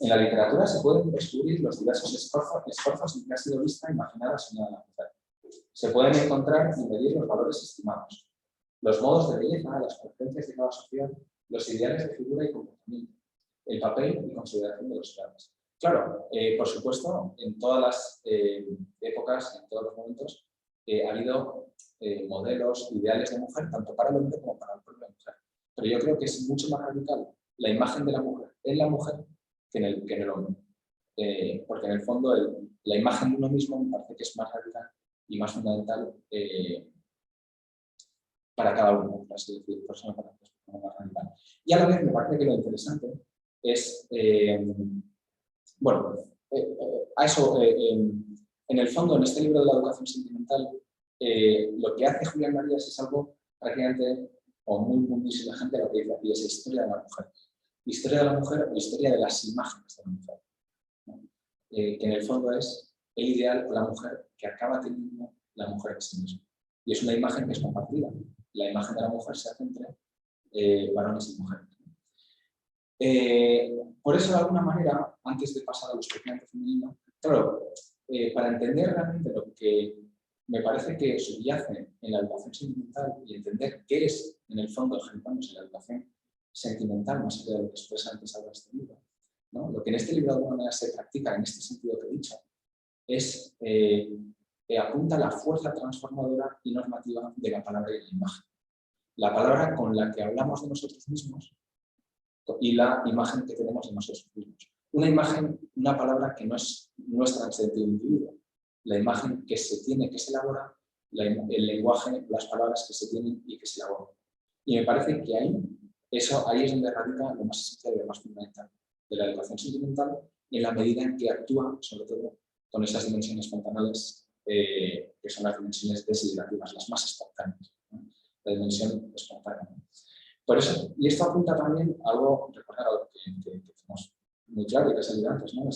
En la literatura se pueden descubrir los diversos esfuerzos en que ha sido vista e imaginada soñada la mujer. Se pueden encontrar y medir los valores estimados, los modos de belleza, las preferencias de cada sociedad los ideales de figura y comportamiento, el papel y consideración de los padres. Claro, por supuesto, en todas las épocas, en todos los momentos, ha habido modelos, ideales de mujer, tanto para el hombre como para la propia mujer. Pero yo creo que es mucho más radical la imagen de la mujer en la mujer que en el hombre. Porque en el fondo la imagen de uno mismo me parece que es más radical y más fundamental para cada uno, por así decirlo, por eso me parece que es más radical. Y a la vez me parece que lo interesante es, bueno, a eso, en el fondo, en este libro de la educación sentimental, lo que hace Julián Marías es algo prácticamente, o muy semejante a lo que dice aquí, es historia de la mujer. Historia de la mujer o historia de las imágenes de la mujer, ¿no? Que en el fondo es el ideal o la mujer que acaba teniendo la mujer de sí misma. Y es una imagen que es compartida. La imagen de la mujer se hace entre varones y mujeres. Por eso, de alguna manera, antes de pasar a lo estrictamente femenino, claro, para entender realmente lo que me parece que subyace en la educación sentimental y entender qué es, en el fondo, ejecutándose la educación sentimental, más allá de lo que expresa antes ahora este libro, ¿no? Lo que en este libro de alguna manera se practica en este sentido que he dicho es apunta a la fuerza transformadora y normativa de la palabra y la imagen. La palabra con la que hablamos de nosotros mismos y la imagen que tenemos de nosotros mismos. Una imagen, una palabra que no es nuestra en sentido individuo. La imagen que se tiene, que se elabora, el lenguaje, las palabras que se tienen y que se elaboran. Y me parece que ahí es donde radica lo más esencial y lo más fundamental de la educación sentimental, y en la medida en que actúa, sobre todo, con esas dimensiones fontanales, que son las dimensiones desiderativas, las más espontáneas, ¿no? La dimensión espontánea. Por eso, y esto apunta también a algo, recordar algo que tenemos muy claro y que ha salido antes, ¿no?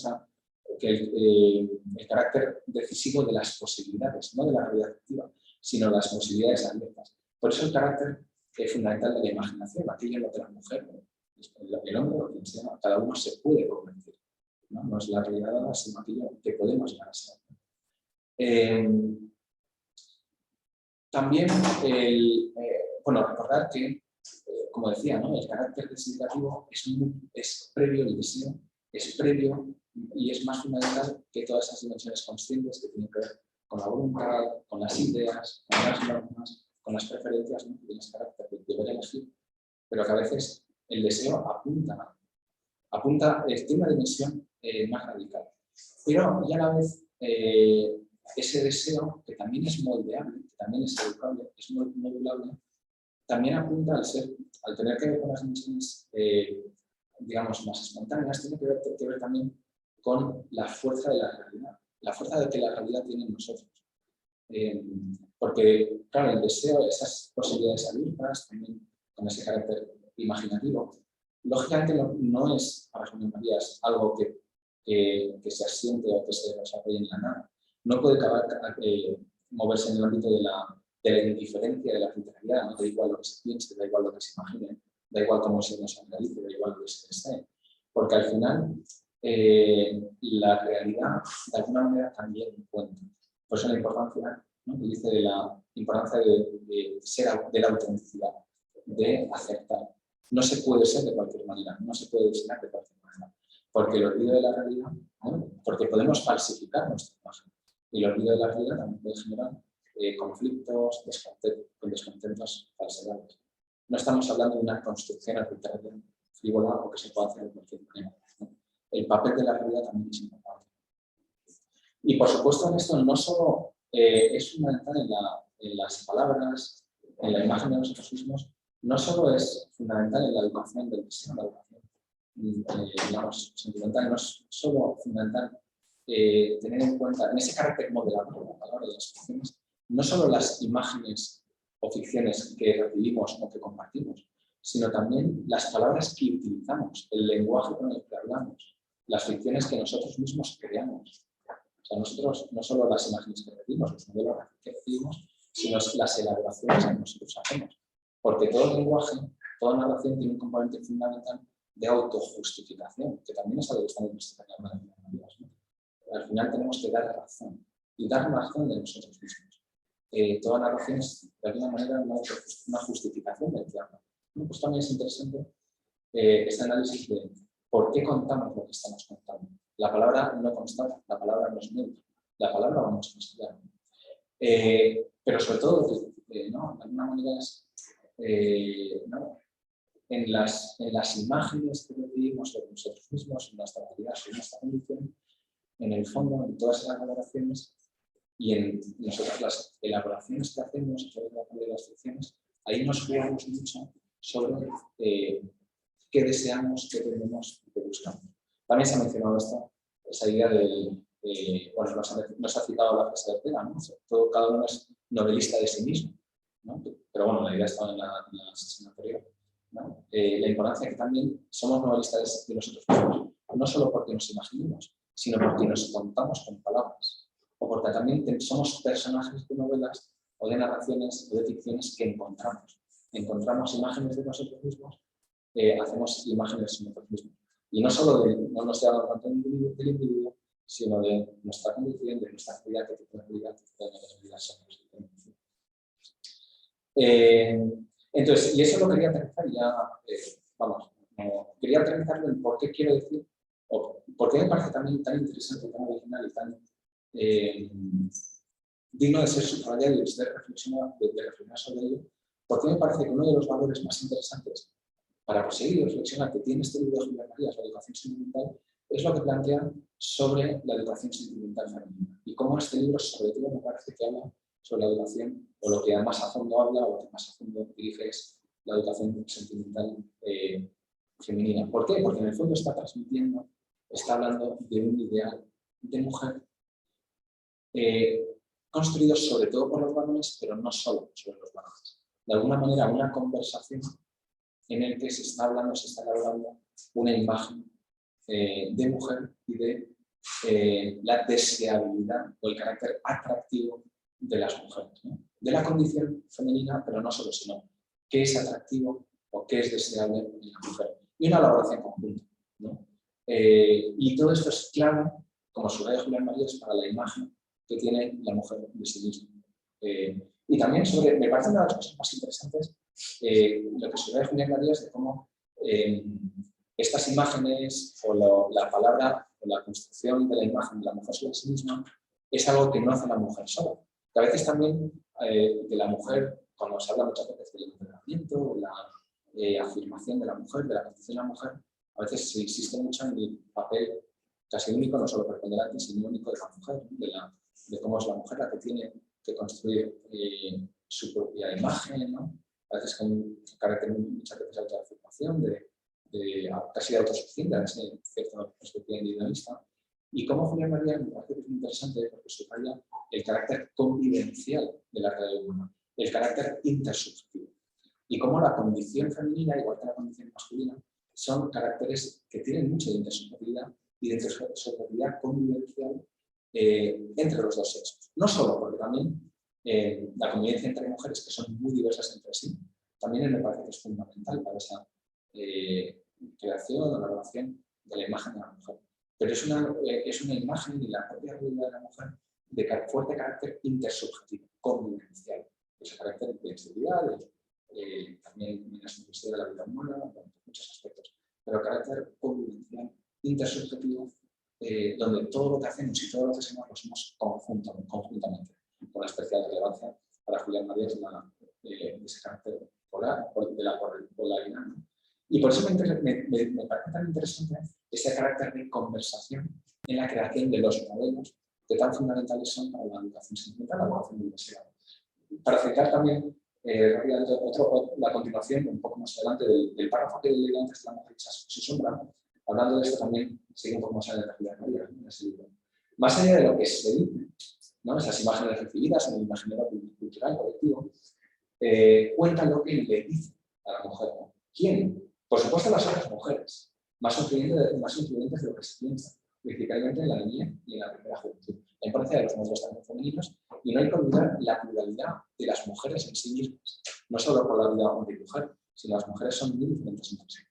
El carácter decisivo de las posibilidades, no de la realidad activa, sino de las posibilidades abiertas. Por eso el carácter fundamental de la imaginación, aquello en lo que la mujer, el hombre o quien sea, cada uno se puede convertir. No es la realidad dada, sino aquello que podemos llegar a ser. También, recordar que, como decía, ¿no? El carácter desiderativo es previo al deseo, es previo y es más fundamental que todas esas dimensiones conscientes que tienen que ver con la voluntad, con las ideas, con las normas, con las preferencias, ¿no? Que tienen ese carácter de deber elegir, pero que a veces el deseo tiene una dimensión más radical. Pero y a la vez ese deseo, que también es moldeable, que también es educable, es modulable, también apunta al tener que ver con las dimensiones, digamos, más espontáneas, tiene que ver también con la fuerza de la realidad, la fuerza de que la realidad tiene en nosotros. Porque, claro, el deseo, esas posibilidades abiertas, también con ese carácter imaginativo, lógicamente no es, para Julián Marías, algo que se asiente o que se desarrolle en la nada. No puede moverse en el ámbito de la indiferencia, de la arbitrariedad, ¿no? Da igual lo que se piense, da igual lo que se imagine, da igual cómo se nos realice, da igual lo que se desee. Porque al final la realidad de alguna manera también cuenta. Por eso la importancia, ¿no? Que dice de la importancia de la autenticidad, de aceptar. No se puede ser de cualquier manera, no se puede diseñar de cualquier manera. Porque el olvido de la realidad, ¿no? Porque podemos falsificar nuestra imagen. Y el olvido de la realidad también puede generar conflictos, descontentos, falsedades. No estamos hablando de una construcción arbitraria, frívola o que se pueda hacer de cualquier manera, ¿no? El papel de la realidad también es importante. Y por supuesto en esto no solo es fundamental en las palabras, en la imagen de nosotros mismos, no solo es fundamental en la educación del deseo, la educación digamos, sentimental, no es solo fundamental tener en cuenta, en ese carácter modelador de la palabra de las ficciones, no solo las imágenes o ficciones que recibimos o que compartimos, sino también las palabras que utilizamos, el lenguaje con el que hablamos, las ficciones que nosotros mismos creamos. O sea, nosotros no solo las imágenes que recibimos, los modelos que recibimos, sino las elaboraciones que nosotros hacemos. Porque todo lenguaje, toda narración tiene un componente fundamental de autojustificación, que también es algo que estamos investigando en las vidas, ¿no? Al final tenemos que dar razón, y dar razón de nosotros mismos. Toda narración es, de alguna manera, una justificación del que habla. Pues también es interesante este análisis de por qué contamos lo que estamos contando. La palabra no constata, la palabra no es neutra, la palabra va mucho más allá. Pero sobre todo, ¿no? De alguna manera es, ¿no? En las imágenes que recibimos sobre nosotros mismos, en nuestra realidad, en nuestra condición, en el fondo, en todas esas valoraciones y en nosotras las elaboraciones que hacemos a través de las ficciones, ahí nos jugamos mucho sobre qué deseamos, qué tenemos y qué buscamos. También se ha mencionado esa idea del, bueno, nos ha citado la frase de Ortega, ¿no? Todo, cada uno es novelista de sí mismo, ¿no? Pero bueno, la idea estaba en la sesión anterior, ¿no? La importancia que también somos novelistas de nosotros mismos, no solo porque nos imaginemos, sino porque nos contamos con palabras, o porque también somos personajes de novelas o de narraciones o de ficciones que encontramos imágenes de nosotros mismos, hacemos imágenes de nosotros mismos. Y no solo no nos hablando tanto del individuo, sino de nuestra condición, de nuestra actividad, que tipo de actividad somos. Entonces, y eso lo quería aterrizar ya, vamos, quería aterrizarlo en por qué quiero decir, o por qué me parece también tan interesante, tan original y tan digno de ser subrayado y de reflexionar sobre ello, porque me parece que uno de los valores más interesantes para proseguir y reflexionar que tiene este libro de Julián Marías, la educación sentimental, es lo que plantea sobre la educación sentimental femenina. Y cómo este libro, sobre todo, me parece que habla sobre la educación, o lo que más a fondo habla, o lo que más a fondo dirige es la educación sentimental femenina. ¿Por qué? Porque en el fondo está transmitiendo, está hablando de un ideal de mujer construido sobre todo por los varones, pero no solo sobre los varones. De alguna manera, una conversación en el que se está hablando, se está elaborando una imagen de mujer y de la deseabilidad o el carácter atractivo de las mujeres, ¿no? De la condición femenina, pero no solo, sino qué es atractivo o qué es deseable en la mujer. Y una elaboración conjunta, ¿no? Y todo esto es clave, como subraya Julián Marías, para la imagen que tiene la mujer de sí misma. Y también me parece una de las cosas más interesantes lo que subraya Julián Marías de cómo estas imágenes o la palabra o la construcción de la imagen de la mujer sobre sí misma es algo que no hace la mujer sola. Que a veces también de la mujer, cuando se habla muchas veces del empoderamiento, de la afirmación de la mujer, de la condición de la mujer, a veces se insiste mucho en el papel casi único, no solo preponderante, sino único de la mujer, de cómo es la mujer la que tiene que construir su propia imagen, ¿no? A veces con carácter muchas veces de autoafirmación, casi de autosuficiencia, en cierta perspectiva individualista. Y cómo Julián Marías me parece que es muy interesante porque subraya el carácter convivencial de la realidad humana, el carácter intersubjetivo. Y cómo la condición femenina, igual que la condición masculina, son caracteres que tienen mucha intersubjetividad y de intersubjetividad convivencial entre los dos sexos. No solo porque también la convivencia entre mujeres, que son muy diversas entre sí, también me parece que es fundamental para esa creación o elaboración de la imagen de la mujer. Pero es una imagen y la propia realidad de la mujer de fuerte carácter intersubjetivo, convivencial. Ese carácter de integridad, también en la simplicidad de la vida humana, en muchos aspectos. Pero carácter convivencial, intersubjetivo, donde todo lo que hacemos y todo lo que hacemos lo hacemos conjuntamente, con la especial relevancia para Julián Marías de ese carácter polar, de la polaridad, ¿no? Y por eso me parece tan interesante ese carácter de conversación en la creación de los modelos que tan fundamentales son para la educación sentimental, la educación del deseo. Para citar también rápidamente la continuación, un poco más adelante, del párrafo que leí antes de la mujer hecha su sombra, hablando de esto también sigue un poco más adelante de Julián Marías en ese libro. Más allá de lo que se dice, ¿no? Esas imágenes recibidas en el imaginario cultural colectivo, cuentan lo que le dice a la mujer, ¿no? ¿Quién? Por supuesto las otras mujeres, más influyentes de lo que se piensa, principalmente en la niñez y en la primera juventud. La importancia de los modelos también femeninos, y no hay que olvidar la pluralidad de las mujeres en sí mismas, no solo por la vida hombre y mujer, sino las mujeres son muy diferentes entre sí.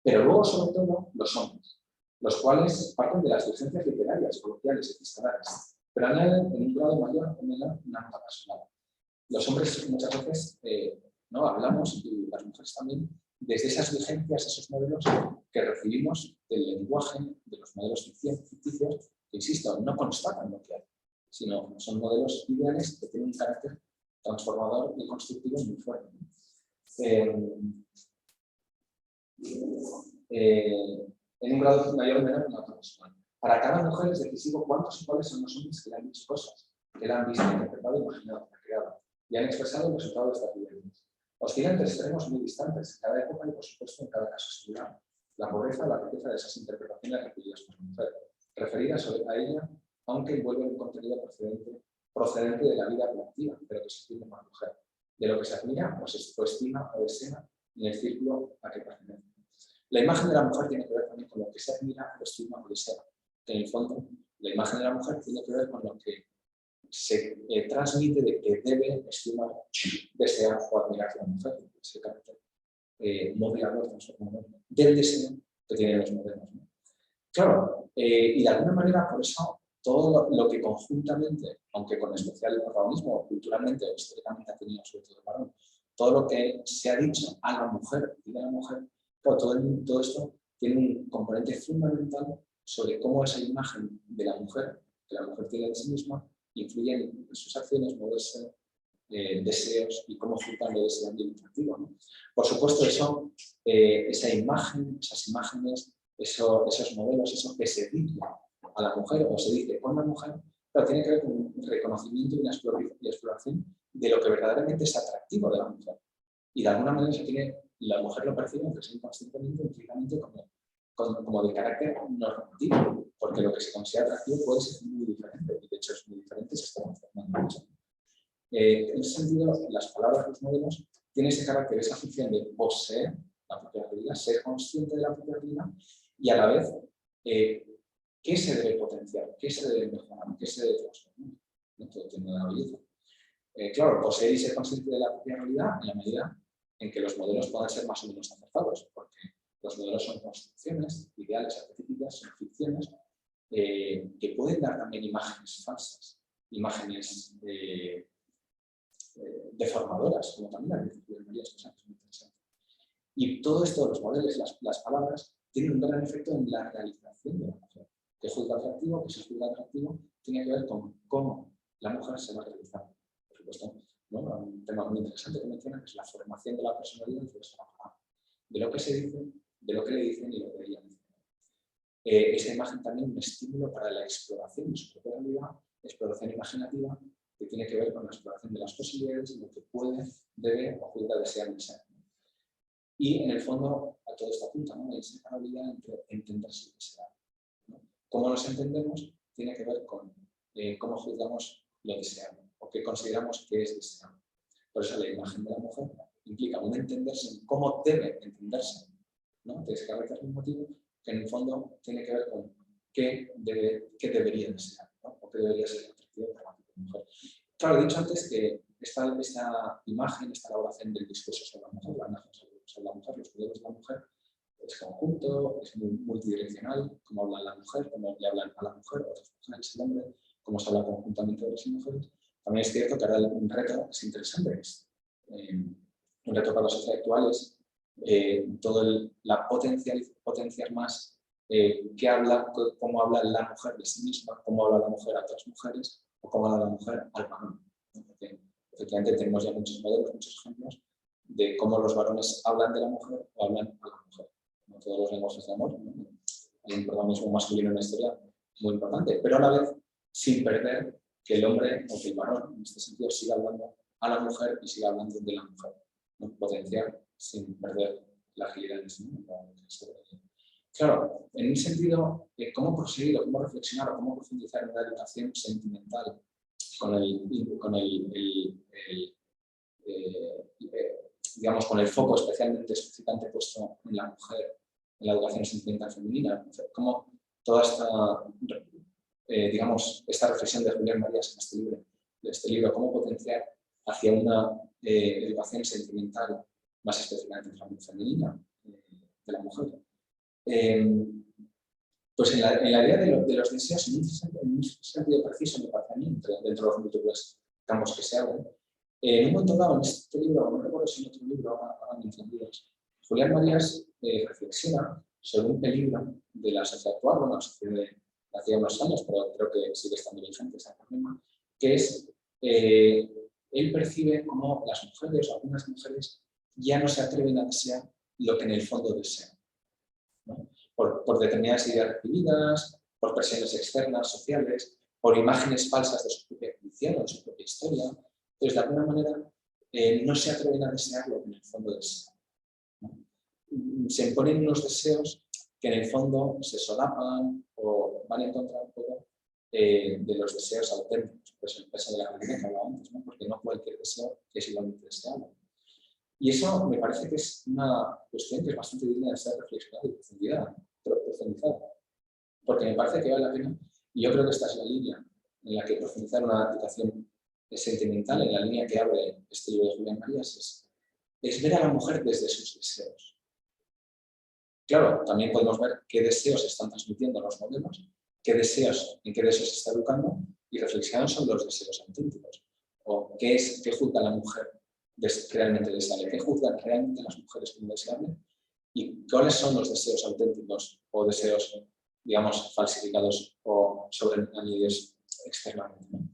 Pero luego, sobre todo, los hombres, los cuales parten de las docencias literarias, coloquiales y epistolares, pero añaden en un grado mayor o menor una nota personal. Los hombres muchas veces no hablamos, y las mujeres también, desde esas vigencias, esos modelos que recibimos del lenguaje, de los modelos ficticios, que, insisto, no constatan lo que hay, sino son modelos ideales que tienen un carácter transformador y constructivo muy fuerte. En un grado mayor o menor en la autopersuasión. Para cada mujer es decisivo cuántos y cuáles son los hombres que le han dicho cosas, que la han visto, interpretado, imaginado, creado, y han expresado el resultado de estas vivencias. Oscilan entre extremos muy distantes, en cada época y, por supuesto, en cada caso singular. La pobreza o la riqueza de esas interpretaciones recibidas por la mujer, referidas a ella, aunque envuelven un contenido procedente de la vida colectiva, de lo que se entiende por mujer, de lo que se admira o se estima o desea en el círculo a que pertenece. La imagen de la mujer tiene que ver también con lo que se admira o estima o desea, que en el fondo la imagen de la mujer tiene que ver con lo que se transmite de que debe estimar, desear o admirar a la mujer, ese carácter modelador, transformador del deseo que tienen los modelos, ¿no? Claro, y de alguna manera por eso todo lo que conjuntamente, aunque con especial protagonismo culturalmente o históricamente ha tenido sobre todo el varón, todo lo que se ha dicho a la mujer y de la mujer, claro, todo esto tiene un componente fundamental sobre cómo esa imagen de la mujer, que la mujer tiene de sí misma, influye en sus acciones, modos, deseos y cómo frutan de ese ambiente activo, ¿no? Por supuesto, esa imagen, esas imágenes, esos modelos, eso que se dice a la mujer o se dice con la mujer, pero tiene que ver con un reconocimiento y una exploración de lo que verdaderamente es atractivo de la mujer. Y de alguna manera la mujer lo percibe, aunque sea inconscientemente, implícitamente como de carácter normativo, porque lo que se considera atractivo puede ser muy diferente, y de hecho es muy diferente, se está transformando mucho. En ese sentido, las palabras, los modelos, tienen ese carácter, esa función de poseer la propia realidad, ser consciente de la propia realidad, y a la vez, ¿qué se debe potenciar? ¿Qué se debe mejorar? ¿Qué se debe transformar? Todo tiene una belleza. Claro, poseer y ser consciente de la propia realidad en la medida en que los modelos puedan ser más o menos acertados, porque los modelos son construcciones, ideales, arquetípicas, son ficciones, que pueden dar también imágenes falsas, imágenes deformadoras, como también la de María Susana, es muy interesante. Y todo esto, los modelos, las palabras, tienen un gran efecto en la realización de la mujer. Que juzga atractivo, que se juzga atractivo, tiene que ver con cómo la mujer se va a realizar. Por supuesto, ¿no? Un tema muy interesante que menciona que es la formación de la personalidad de lo que se dice, de lo que le dicen y lo que ella dice. Esa imagen también es un estímulo para la exploración de su propia realidad, exploración imaginativa, que tiene que ver con la exploración de las posibilidades, lo que puede, debe o juzga desear ser. Y en el fondo, a todo esto apunta, ¿no? Esa habilidad entre entenderse y desear, ¿no? Cómo nos entendemos tiene que ver con cómo juzgamos lo deseado o qué consideramos que es deseado. Por eso la imagen de la mujer implica un entenderse en cómo debe entenderse, ¿no? De ese carácter motivo que en el fondo tiene que ver con qué debería desear, ¿no? O qué debería ser atractivo para la mujer. Claro, he dicho antes que esta imagen, esta elaboración del discurso sobre la mujer, sobre la mujer, los modelos de la mujer, es conjunto, es muy multidireccional, como hablan la mujer, como le hablan a la mujer, otras mujeres, el hombre, cómo se habla conjuntamente de hombres y mujeres. También es cierto que ahora un reto es interesante, es un reto para las sociedades actuales, la potenciar más cómo habla la mujer de sí misma, cómo habla la mujer a otras mujeres, o cómo habla la mujer al varón. Porque efectivamente tenemos ya muchos modelos, muchos ejemplos de cómo los varones hablan de la mujer o hablan a la mujer. Como todos los lenguajes de amor, ¿no? Hay un protagonismo masculino en la historia muy importante, pero a la vez sin perder que el hombre o que el varón, en este sentido, siga hablando a la mujer y siga hablando de la mujer, ¿no? Potenciar sin perder la agilidad, ¿no? Claro, en un sentido, cómo proseguir o cómo reflexionar o cómo profundizar en la educación sentimental digamos, con el foco específicamente puesto en la mujer, en la educación sentimental femenina, cómo toda esta reflexión de Julián Marías en este libro, cómo potenciar hacia una educación sentimental más específicamente femenina de la mujer. Pues en la idea de los deseos, en un sentido preciso, me parece a mí, dentro de los múltiples campos que se abren, en un momento dado, en este libro, no recuerdo si en otro libro, ahora me entendidas, Julián Marías reflexiona sobre un peligro de la sociedad actual, bueno, la sociedad de hace unos años, pero creo que sigue estando vigente ese problema, que es, él percibe como las mujeres o algunas mujeres ya no se atreven a desear lo que en el fondo desean, ¿no? Por determinadas ideas recibidas, por presiones externas, sociales, por imágenes falsas de su propia condición o de su propia historia. Entonces, de alguna manera, no se atreven a desear lo que en el fondo desean, ¿no? Se imponen unos deseos que en el fondo se solapan o van en contra un poco de los deseos auténticos. Pues el peso de la realidad que hablaba antes, ¿no? Porque no cualquier deseo es igualmente deseable. Y eso me parece que es una cuestión que es bastante digna de ser reflexionada y profundizada. Porque me parece que vale la pena, y yo creo que esta es la línea en la que profundizar una aplicación sentimental, en la línea que abre este libro de Julián Marías, es ver a la mujer desde sus deseos. Claro, también podemos ver qué deseos están transmitiendo los modelos, en qué deseos se está educando y reflexionar sobre los deseos auténticos. O qué juzga la mujer realmente deseable, qué juzgan realmente las mujeres como deseable y cuáles son los deseos auténticos o deseos, digamos, falsificados o sobreañadidos externamente, ¿no?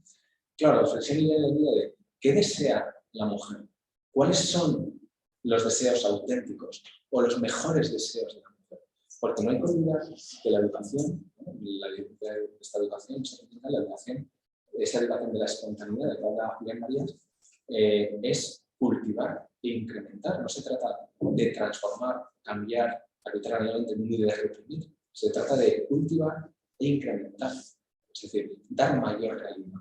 Claro, reflexión en la idea de qué desea la mujer, cuáles son los deseos auténticos o los mejores deseos de la mujer. Porque no hay que olvidar que la educación, esta educación sentimental, esa educación de la espontaneidad de que habla Julián Marías, es cultivar e incrementar. No se trata de transformar, cambiar arbitrariamente el mundo y de reprimir. Se trata de cultivar e incrementar. Es decir, dar mayor realidad.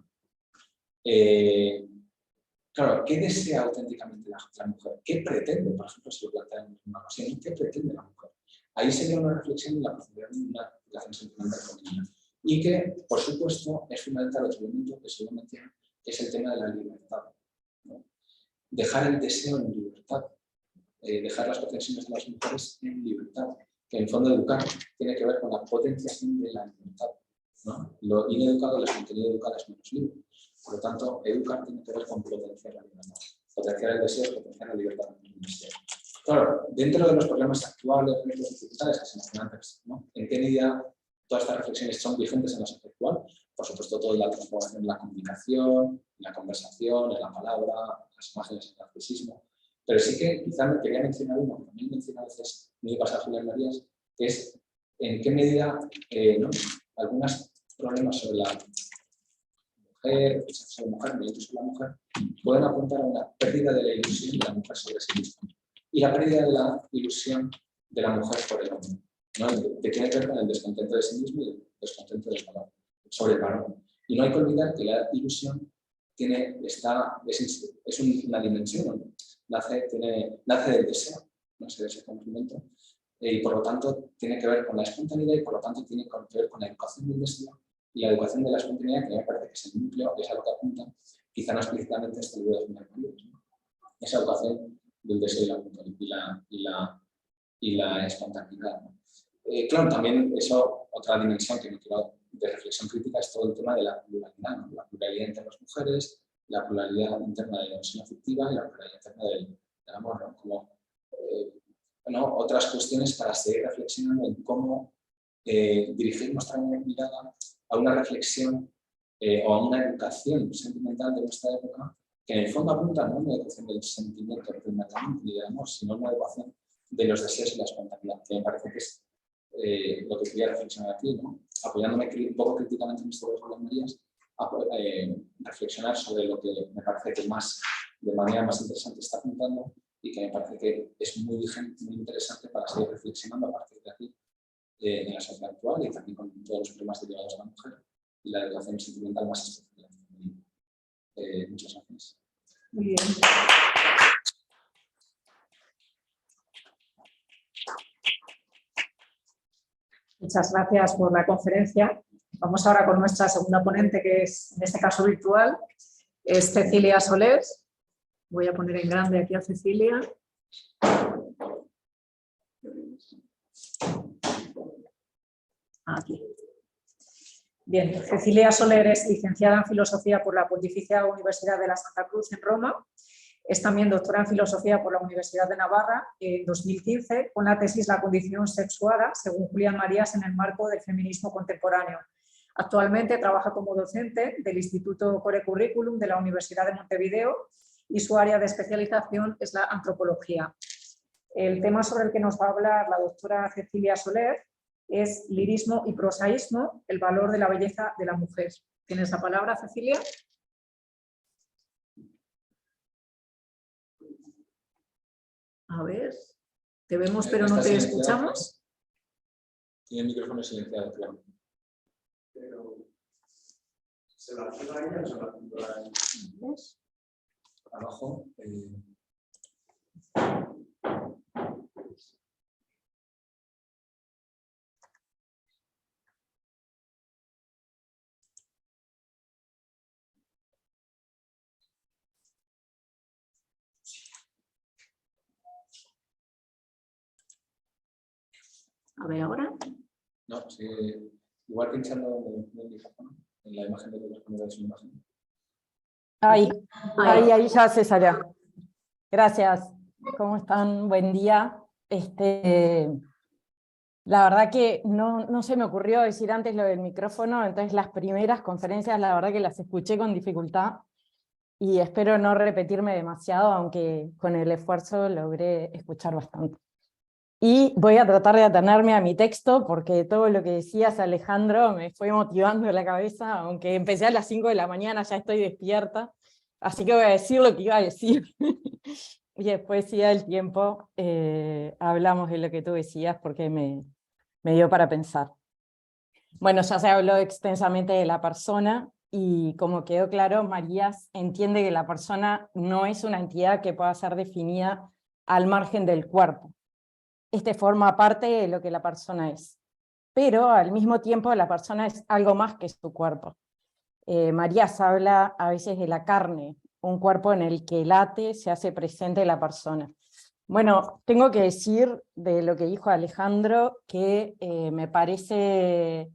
Claro, ¿qué desea auténticamente la mujer? ¿Qué pretende? Por ejemplo, si lo planteamos en una ocasión, ¿qué pretende la mujer? Ahí sería una reflexión en la profundidad de una aplicación sentimental femenina. Y que, por supuesto, es fundamental otro elemento que se lo menciona, que es el tema de la libertad, ¿no? Dejar el deseo en libertad, dejar las pretensiones de las mujeres en libertad, que en el fondo educar tiene que ver con la potenciación de la libertad, ¿no? Lo ineducado, el contenido educado es menos libre. Por lo tanto, educar tiene que ver con potenciar la libertad. Potenciar el deseo, potenciar la libertad del deseo. Claro, dentro de los problemas actuales, de las dificultades que se mencionan antes, ¿no? ¿En qué medida todas estas reflexiones son vigentes en la sociedad actual? Por supuesto, toda la transformación en la comunicación, en la conversación, en la palabra, las imágenes, el narcisismo. Pero sí que quizá me quería mencionar uno, que también menciona a veces muy pasado Julián Marías, que es en qué medida algunos problemas sobre la mujer, sobre la mujer, pueden apuntar a una pérdida de la ilusión de la mujer sobre sí misma y la pérdida de la ilusión de la mujer por el hombre, ¿no? Que tiene que ver con el descontento de sí mismo y el descontento sobre el varón. Y no hay que olvidar que la ilusión es una dimensión, ¿no? nace del deseo, no sé, de ese conocimiento, y por lo tanto tiene que ver con la espontaneidad y por lo tanto tiene que ver con la educación del deseo y la educación de la espontaneidad, que me parece que es el núcleo, que es a lo que apunta, quizá no explícitamente este libro de Julián Marías, ¿no? Esa educación del deseo y la espontaneidad, ¿no? Claro, también eso, otra dimensión que no quiero de reflexión crítica, es todo el tema de la pluralidad, ¿no? La pluralidad entre las mujeres, la pluralidad interna de la emoción afectiva y la pluralidad interna del amor, ¿no? Como otras cuestiones para seguir reflexionando en cómo dirigir nuestra mirada a una reflexión o a una educación sentimental de nuestra época, que en el fondo apunta no a una educación del sentimiento primariamente ni del amor, sino a una educación de los deseos y la espontaneidad, que me parece que es lo que quería reflexionar aquí, ¿no? Apoyándome un poco críticamente en esto de Julián Marías, reflexionar sobre lo que me parece que de manera más interesante está apuntando y que me parece que es muy interesante para seguir reflexionando a partir de aquí en la sociedad actual y también con todos los problemas derivados de la mujer y la educación sentimental más especial. Muchas gracias. Muy bien. Muchas gracias por la conferencia. Vamos ahora con nuestra segunda ponente, que es, en este caso virtual, es Cecilia Soler. Voy a poner en grande aquí a Cecilia. Aquí. Bien, Cecilia Soler es licenciada en Filosofía por la Pontificia Universidad de la Santa Cruz en Roma. Es también doctora en Filosofía por la Universidad de Navarra en 2015, con la tesis La condición sexuada, según Julián Marías, en el marco del feminismo contemporáneo. Actualmente trabaja como docente del Instituto Core Curriculum de la Universidad de Montevideo y su área de especialización es la antropología. El tema sobre el que nos va a hablar la doctora Cecilia Soler es lirismo y prosaísmo, el valor de la belleza de la mujer. ¿Tienes la palabra, Cecilia? A ver, te vemos pero no te escuchamos. Tiene el micrófono silenciado, claro. Pero, ¿se la activa ella o se la activa ella? Abajo. A ver ahora. No, sí, igual pinchando en el micrófono, en la imagen de teléfono de su imagen. Ahí ya se salió. Gracias. ¿Cómo están? Buen día. La verdad que no se me ocurrió decir antes lo del micrófono, entonces las primeras conferencias la verdad que las escuché con dificultad y espero no repetirme demasiado, aunque con el esfuerzo logré escuchar bastante. Y voy a tratar de atenerme a mi texto, porque todo lo que decías, Alejandro, me fue motivando la cabeza, aunque empecé a las 5 de la mañana, ya estoy despierta, así que voy a decir lo que iba a decir. Y después, si da el tiempo, hablamos de lo que tú decías, porque me dio para pensar. Bueno, ya se habló extensamente de la persona, y como quedó claro, Marías entiende que la persona no es una entidad que pueda ser definida al margen del cuerpo. Forma parte de lo que la persona es, pero al mismo tiempo la persona es algo más que su cuerpo. Marías habla a veces de la carne, un cuerpo en el que late, se hace presente la persona. Bueno, tengo que decir de lo que dijo Alejandro que me parece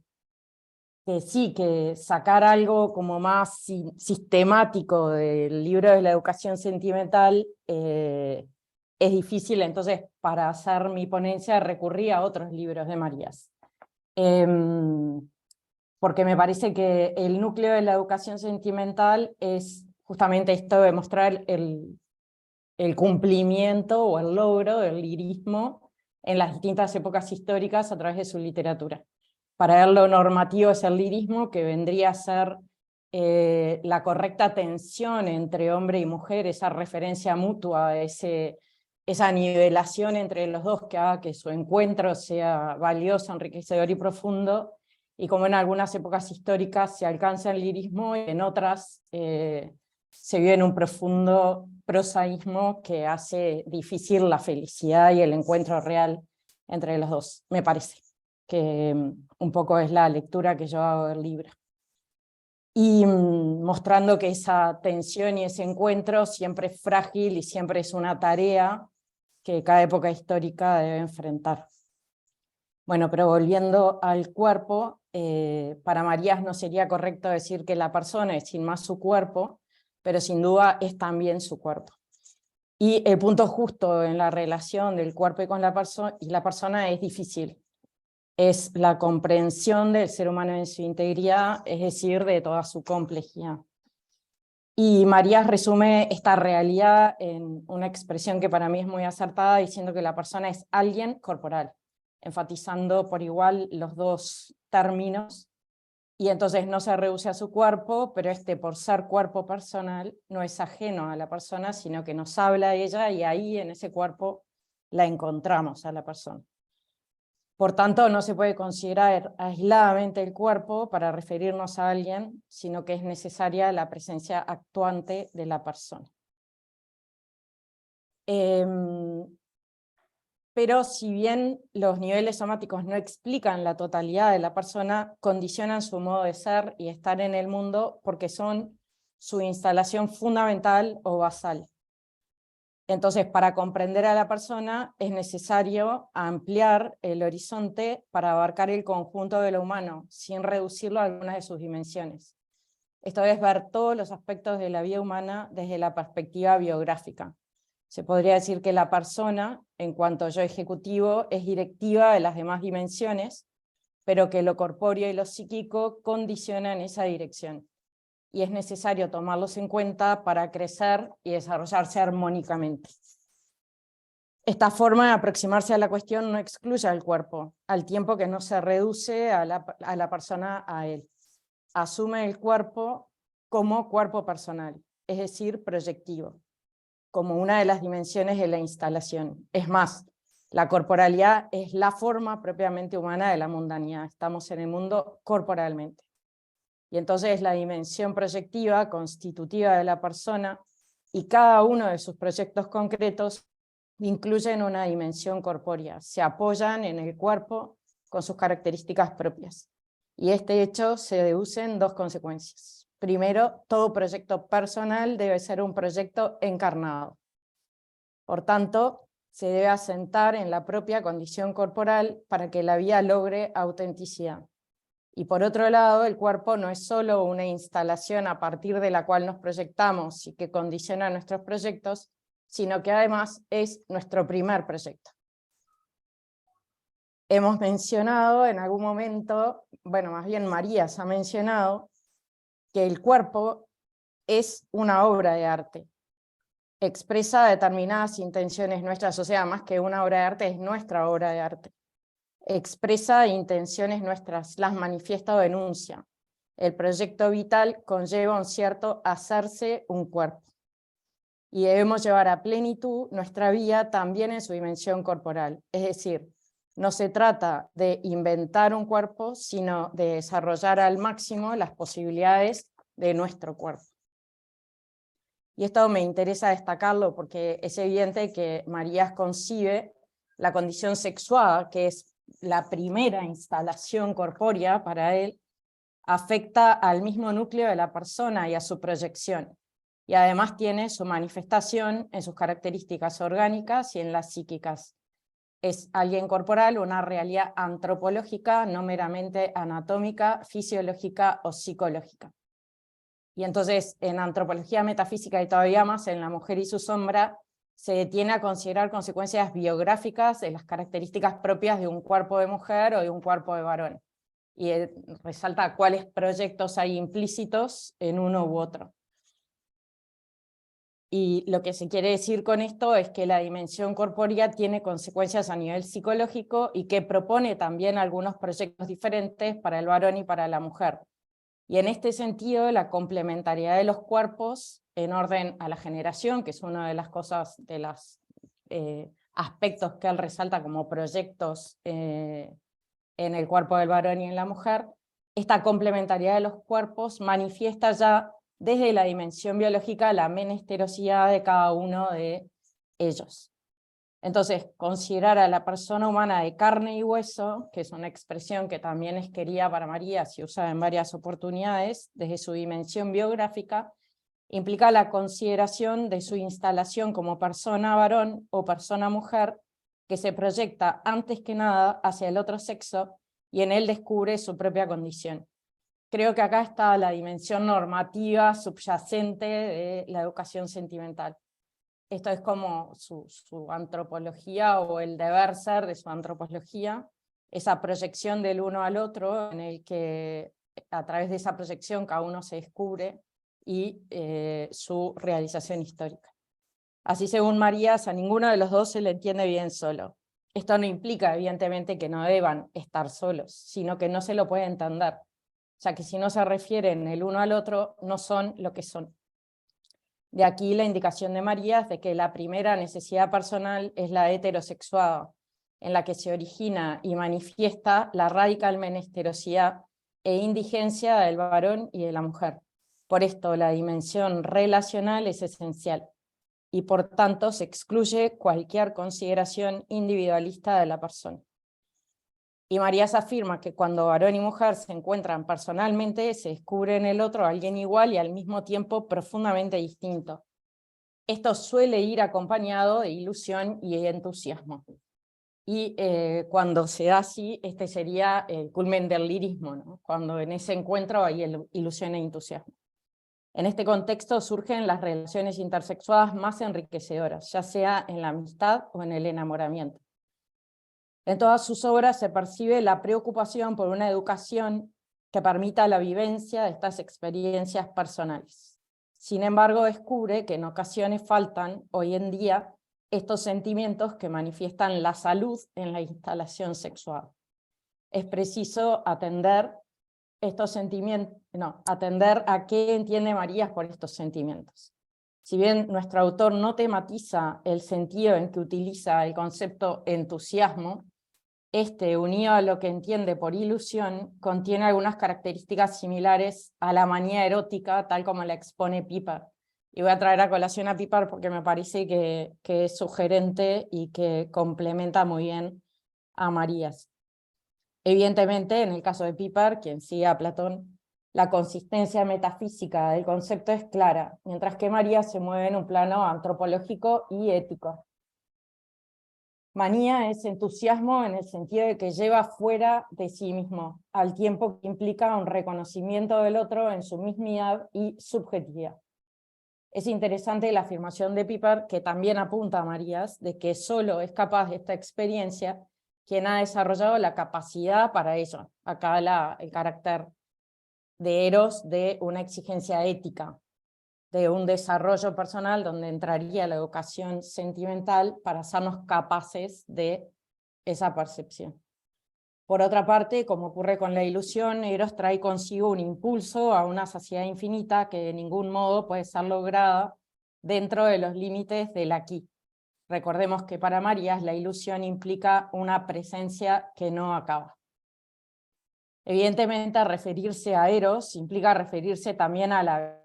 que sí, que sacar algo como más sistemático del libro de la educación sentimental es difícil, entonces para hacer mi ponencia recurrí a otros libros de Marías. Porque me parece que el núcleo de la educación sentimental es justamente esto de mostrar el cumplimiento o el logro del lirismo en las distintas épocas históricas a través de su literatura. Para él lo normativo es el lirismo, que vendría a ser la correcta tensión entre hombre y mujer, esa referencia mutua, esa nivelación entre los dos que haga que su encuentro sea valioso, enriquecedor y profundo, y como en algunas épocas históricas se alcanza el lirismo y en otras se vive en un profundo prosaísmo que hace difícil la felicidad y el encuentro real entre los dos, me parece, que un poco es la lectura que yo hago del libro. Y mostrando que esa tensión y ese encuentro siempre es frágil y siempre es una tarea que cada época histórica debe enfrentar. Bueno, pero volviendo al cuerpo, para Marías no sería correcto decir que la persona es sin más su cuerpo, pero sin duda es también su cuerpo. Y el punto justo en la relación del cuerpo con la persona es difícil. Es la comprensión del ser humano en su integridad, es decir, de toda su complejidad. Y Marías resume esta realidad en una expresión que para mí es muy acertada, diciendo que la persona es alguien corporal, enfatizando por igual los dos términos, y entonces no se reduce a su cuerpo, pero por ser cuerpo personal no es ajeno a la persona, sino que nos habla de ella, y ahí en ese cuerpo la encontramos a la persona. Por tanto, no se puede considerar aisladamente el cuerpo para referirnos a alguien, sino que es necesaria la presencia actuante de la persona. Pero si bien los niveles somáticos no explican la totalidad de la persona, condicionan su modo de ser y estar en el mundo porque son su instalación fundamental o basal. Entonces, para comprender a la persona es necesario ampliar el horizonte para abarcar el conjunto de lo humano, sin reducirlo a algunas de sus dimensiones. Esto es ver todos los aspectos de la vida humana desde la perspectiva biográfica. Se podría decir que la persona, en cuanto yo ejecutivo, es directiva de las demás dimensiones, pero que lo corpóreo y lo psíquico condicionan esa dirección. Y es necesario tomarlos en cuenta para crecer y desarrollarse armónicamente. Esta forma de aproximarse a la cuestión no excluye al cuerpo, al tiempo que no se reduce a la persona a él. Asume el cuerpo como cuerpo personal, es decir, proyectivo, como una de las dimensiones de la instalación. Es más, la corporalidad es la forma propiamente humana de la mundanidad. Estamos en el mundo corporalmente. Y entonces la dimensión proyectiva, constitutiva de la persona, y cada uno de sus proyectos concretos incluyen una dimensión corpórea, se apoyan en el cuerpo con sus características propias. Y este hecho se deduce en dos consecuencias. Primero, todo proyecto personal debe ser un proyecto encarnado. Por tanto, se debe asentar en la propia condición corporal para que la vida logre autenticidad. Y por otro lado, el cuerpo no es solo una instalación a partir de la cual nos proyectamos y que condiciona nuestros proyectos, sino que además es nuestro primer proyecto. Hemos mencionado en algún momento, bueno, más bien Marías ha mencionado, que el cuerpo es una obra de arte. Expresa determinadas intenciones nuestras, o sea, más que una obra de arte, es nuestra obra de arte. Expresa intenciones nuestras, las manifiesta o denuncia. El proyecto vital conlleva un cierto hacerse un cuerpo. Y debemos llevar a plenitud nuestra vida también en su dimensión corporal. Es decir, no se trata de inventar un cuerpo, sino de desarrollar al máximo las posibilidades de nuestro cuerpo. Y esto me interesa destacarlo porque es evidente que Marías concibe la condición sexual, que es la primera instalación corpórea para él, afecta al mismo núcleo de la persona y a su proyección, y además tiene su manifestación en sus características orgánicas y en las psíquicas. Es alguien corporal, una realidad antropológica, no meramente anatómica, fisiológica o psicológica. Y entonces en antropología metafísica y todavía más en La mujer y su sombra, se detiene a considerar consecuencias biográficas de las características propias de un cuerpo de mujer o de un cuerpo de varón. Y resalta cuáles proyectos hay implícitos en uno u otro. Y lo que se quiere decir con esto es que la dimensión corpórea tiene consecuencias a nivel psicológico y que propone también algunos proyectos diferentes para el varón y para la mujer. Y en este sentido, la complementariedad de los cuerpos en orden a la generación, que es una de las cosas, de los aspectos que él resalta como proyectos en el cuerpo del varón y en la mujer, esta complementariedad de los cuerpos manifiesta ya desde la dimensión biológica la menesterosidad de cada uno de ellos. Entonces, considerar a la persona humana de carne y hueso, que es una expresión que también es querida para María, se usa en varias oportunidades, desde su dimensión biográfica, implica la consideración de su instalación como persona varón o persona mujer, que se proyecta antes que nada hacia el otro sexo y en él descubre su propia condición. Creo que acá está la dimensión normativa subyacente de la educación sentimental. Esto es como su antropología o el deber ser de su antropología, esa proyección del uno al otro en el que a través de esa proyección cada uno se descubre y su realización histórica. Así, según Marías, a ninguno de los dos se le entiende bien solo. Esto no implica, evidentemente, que no deban estar solos, sino que no se lo puede entender, ya que si no se refieren el uno al otro, no son lo que son. De aquí la indicación de Marías de que la primera necesidad personal es la heterosexuada, en la que se origina y manifiesta la radical menesterosidad e indigencia del varón y de la mujer. Por esto la dimensión relacional es esencial, y por tanto se excluye cualquier consideración individualista de la persona. Y Marías afirma que cuando varón y mujer se encuentran personalmente, se descubre en el otro alguien igual y al mismo tiempo profundamente distinto. Esto suele ir acompañado de ilusión y entusiasmo. Y cuando se da así, este sería el culmen del lirismo, ¿no? Cuando en ese encuentro hay ilusión e entusiasmo. En este contexto surgen las relaciones intersexuadas más enriquecedoras, ya sea en la amistad o en el enamoramiento. En todas sus obras se percibe la preocupación por una educación que permita la vivencia de estas experiencias personales. Sin embargo, descubre que en ocasiones faltan, hoy en día, estos sentimientos que manifiestan la salud en la instalación sexual. Es preciso atender estos sentimientos, atender a qué entiende Marías por estos sentimientos. Si bien nuestro autor no tematiza el sentido en que utiliza el concepto entusiasmo, este, unido a lo que entiende por ilusión, contiene algunas características similares a la manía erótica, tal como la expone Piper. Y voy a traer a colación a Piper porque me parece que es sugerente y que complementa muy bien a Marías. Evidentemente, en el caso de Piper, quien sigue a Platón, la consistencia metafísica del concepto es clara, mientras que Marías se mueve en un plano antropológico y ético. Manía es entusiasmo en el sentido de que lleva fuera de sí mismo, al tiempo que implica un reconocimiento del otro en su mismidad y subjetividad. Es interesante la afirmación de Piper, que también apunta a Marías, de que solo es capaz de esta experiencia quien ha desarrollado la capacidad para ello. Acá el carácter de Eros de una exigencia ética, de un desarrollo personal donde entraría la educación sentimental para hacernos capaces de esa percepción. Por otra parte, como ocurre con la ilusión, Eros trae consigo un impulso a una saciedad infinita que de ningún modo puede ser lograda dentro de los límites del aquí. Recordemos que para Marías la ilusión implica una presencia que no acaba. Evidentemente, referirse a Eros implica referirse también a la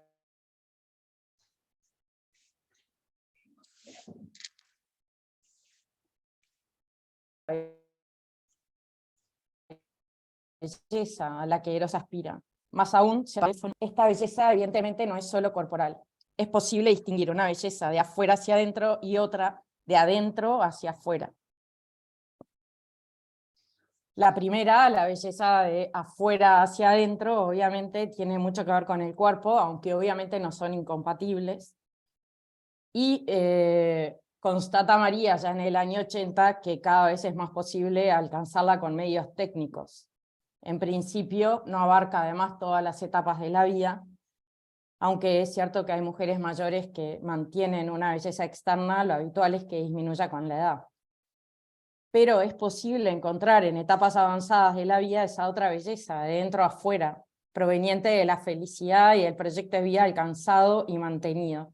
belleza a la que Eros aspira. Más aún, esta belleza evidentemente no es solo corporal. Es posible distinguir una belleza de afuera hacia adentro y otra de adentro hacia afuera. La primera, la belleza de afuera hacia adentro, obviamente tiene mucho que ver con el cuerpo, aunque obviamente no son incompatibles. Y constata María ya en el año 80 que cada vez es más posible alcanzarla con medios técnicos. En principio no abarca además todas las etapas de la vida, aunque es cierto que hay mujeres mayores que mantienen una belleza externa, lo habitual es que disminuya con la edad. Pero es posible encontrar en etapas avanzadas de la vida esa otra belleza, de dentro a afuera, proveniente de la felicidad y el proyecto de vida alcanzado y mantenido.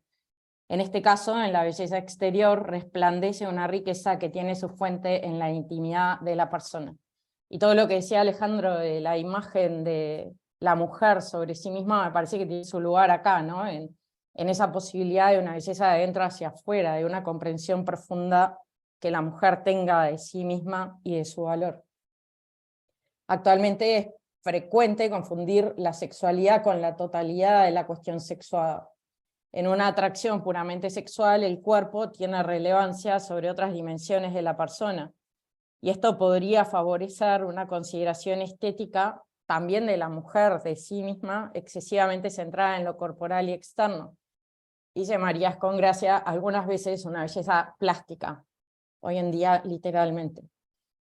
En este caso, en la belleza exterior, resplandece una riqueza que tiene su fuente en la intimidad de la persona. Y todo lo que decía Alejandro de la imagen de la mujer sobre sí misma, me parece que tiene su lugar acá, ¿no? En esa posibilidad de una belleza de dentro hacia afuera, de una comprensión profunda que la mujer tenga de sí misma y de su valor. Actualmente es frecuente confundir la sexualidad con la totalidad de la cuestión sexuada. En una atracción puramente sexual, el cuerpo tiene relevancia sobre otras dimensiones de la persona, y esto podría favorecer una consideración estética también de la mujer de sí misma, excesivamente centrada en lo corporal y externo. Dice Marías con gracia, algunas veces una belleza plástica, hoy en día literalmente.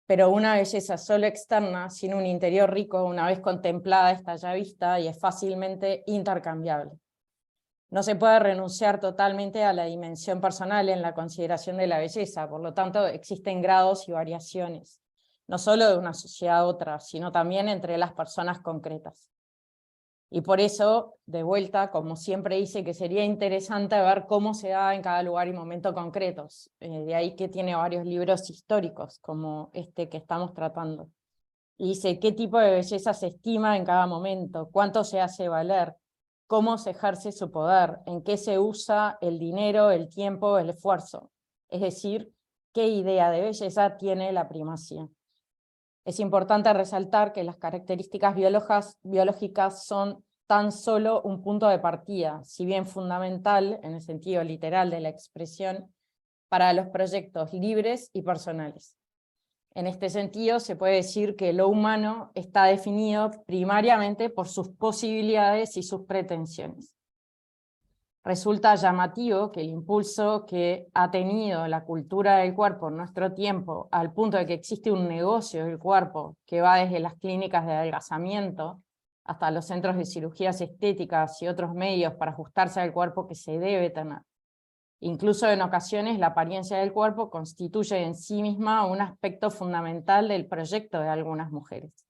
Pero una belleza solo externa, sin un interior rico, una vez contemplada está ya vista y es fácilmente intercambiable. No se puede renunciar totalmente a la dimensión personal en la consideración de la belleza, por lo tanto existen grados y variaciones, no solo de una sociedad a otra, sino también entre las personas concretas. Y por eso, de vuelta, como siempre dice, que sería interesante ver cómo se da en cada lugar y momento concretos. De ahí que tiene varios libros históricos, como este que estamos tratando. Y dice qué tipo de belleza se estima en cada momento, cuánto se hace valer, cómo se ejerce su poder, en qué se usa el dinero, el tiempo, el esfuerzo. Es decir, qué idea de belleza tiene la primacía. Es importante resaltar que las características biológicas son tan solo un punto de partida, si bien fundamental, en el sentido literal de la expresión, para los proyectos libres y personales. En este sentido, se puede decir que lo humano está definido primariamente por sus posibilidades y sus pretensiones. Resulta llamativo que el impulso que ha tenido la cultura del cuerpo en nuestro tiempo, al punto de que existe un negocio del cuerpo que va desde las clínicas de adelgazamiento hasta los centros de cirugías estéticas y otros medios para ajustarse al cuerpo que se debe tener. Incluso en ocasiones la apariencia del cuerpo constituye en sí misma un aspecto fundamental del proyecto de algunas mujeres.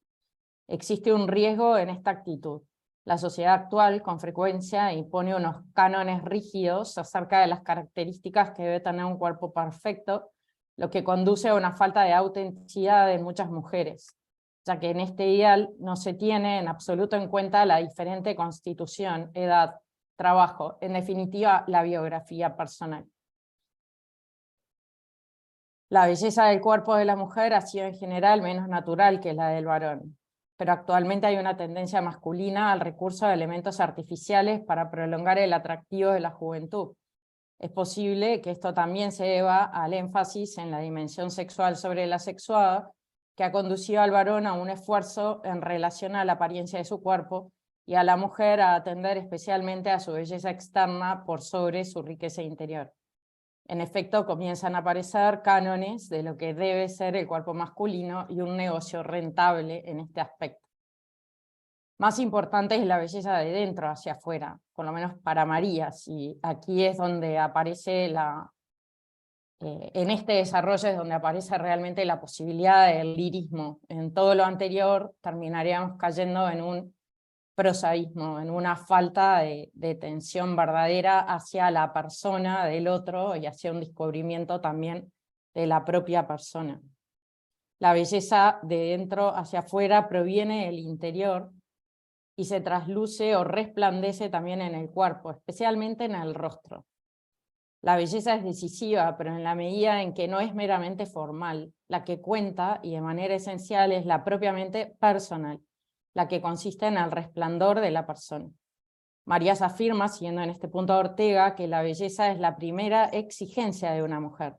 Existe un riesgo en esta actitud. La sociedad actual con frecuencia impone unos cánones rígidos acerca de las características que debe tener un cuerpo perfecto, lo que conduce a una falta de autenticidad de muchas mujeres, ya que en este ideal no se tiene en absoluto en cuenta la diferente constitución, edad, trabajo, en definitiva la biografía personal. La belleza del cuerpo de la mujer ha sido en general menos natural que la del varón, pero actualmente hay una tendencia masculina al recurso a elementos artificiales para prolongar el atractivo de la juventud. Es posible que esto también se deba al énfasis en la dimensión sexual sobre la sexuada, que ha conducido al varón a un esfuerzo en relación a la apariencia de su cuerpo y a la mujer a atender especialmente a su belleza externa por sobre su riqueza interior. En efecto, comienzan a aparecer cánones de lo que debe ser el cuerpo masculino y un negocio rentable en este aspecto. Más importante es la belleza de dentro hacia afuera, por lo menos para María, y aquí es donde aparece en este desarrollo es donde aparece realmente la posibilidad del lirismo. En todo lo anterior terminaríamos cayendo en un prosaísmo, en una falta de tensión verdadera hacia la persona del otro y hacia un descubrimiento también de la propia persona. La belleza de dentro hacia afuera proviene del interior y se trasluce o resplandece también en el cuerpo, especialmente en el rostro. La belleza es decisiva, pero en la medida en que no es meramente formal, la que cuenta y de manera esencial es la propiamente personal, la que consiste en el resplandor de la persona. Marías afirma, siguiendo en este punto a Ortega, que la belleza es la primera exigencia de una mujer.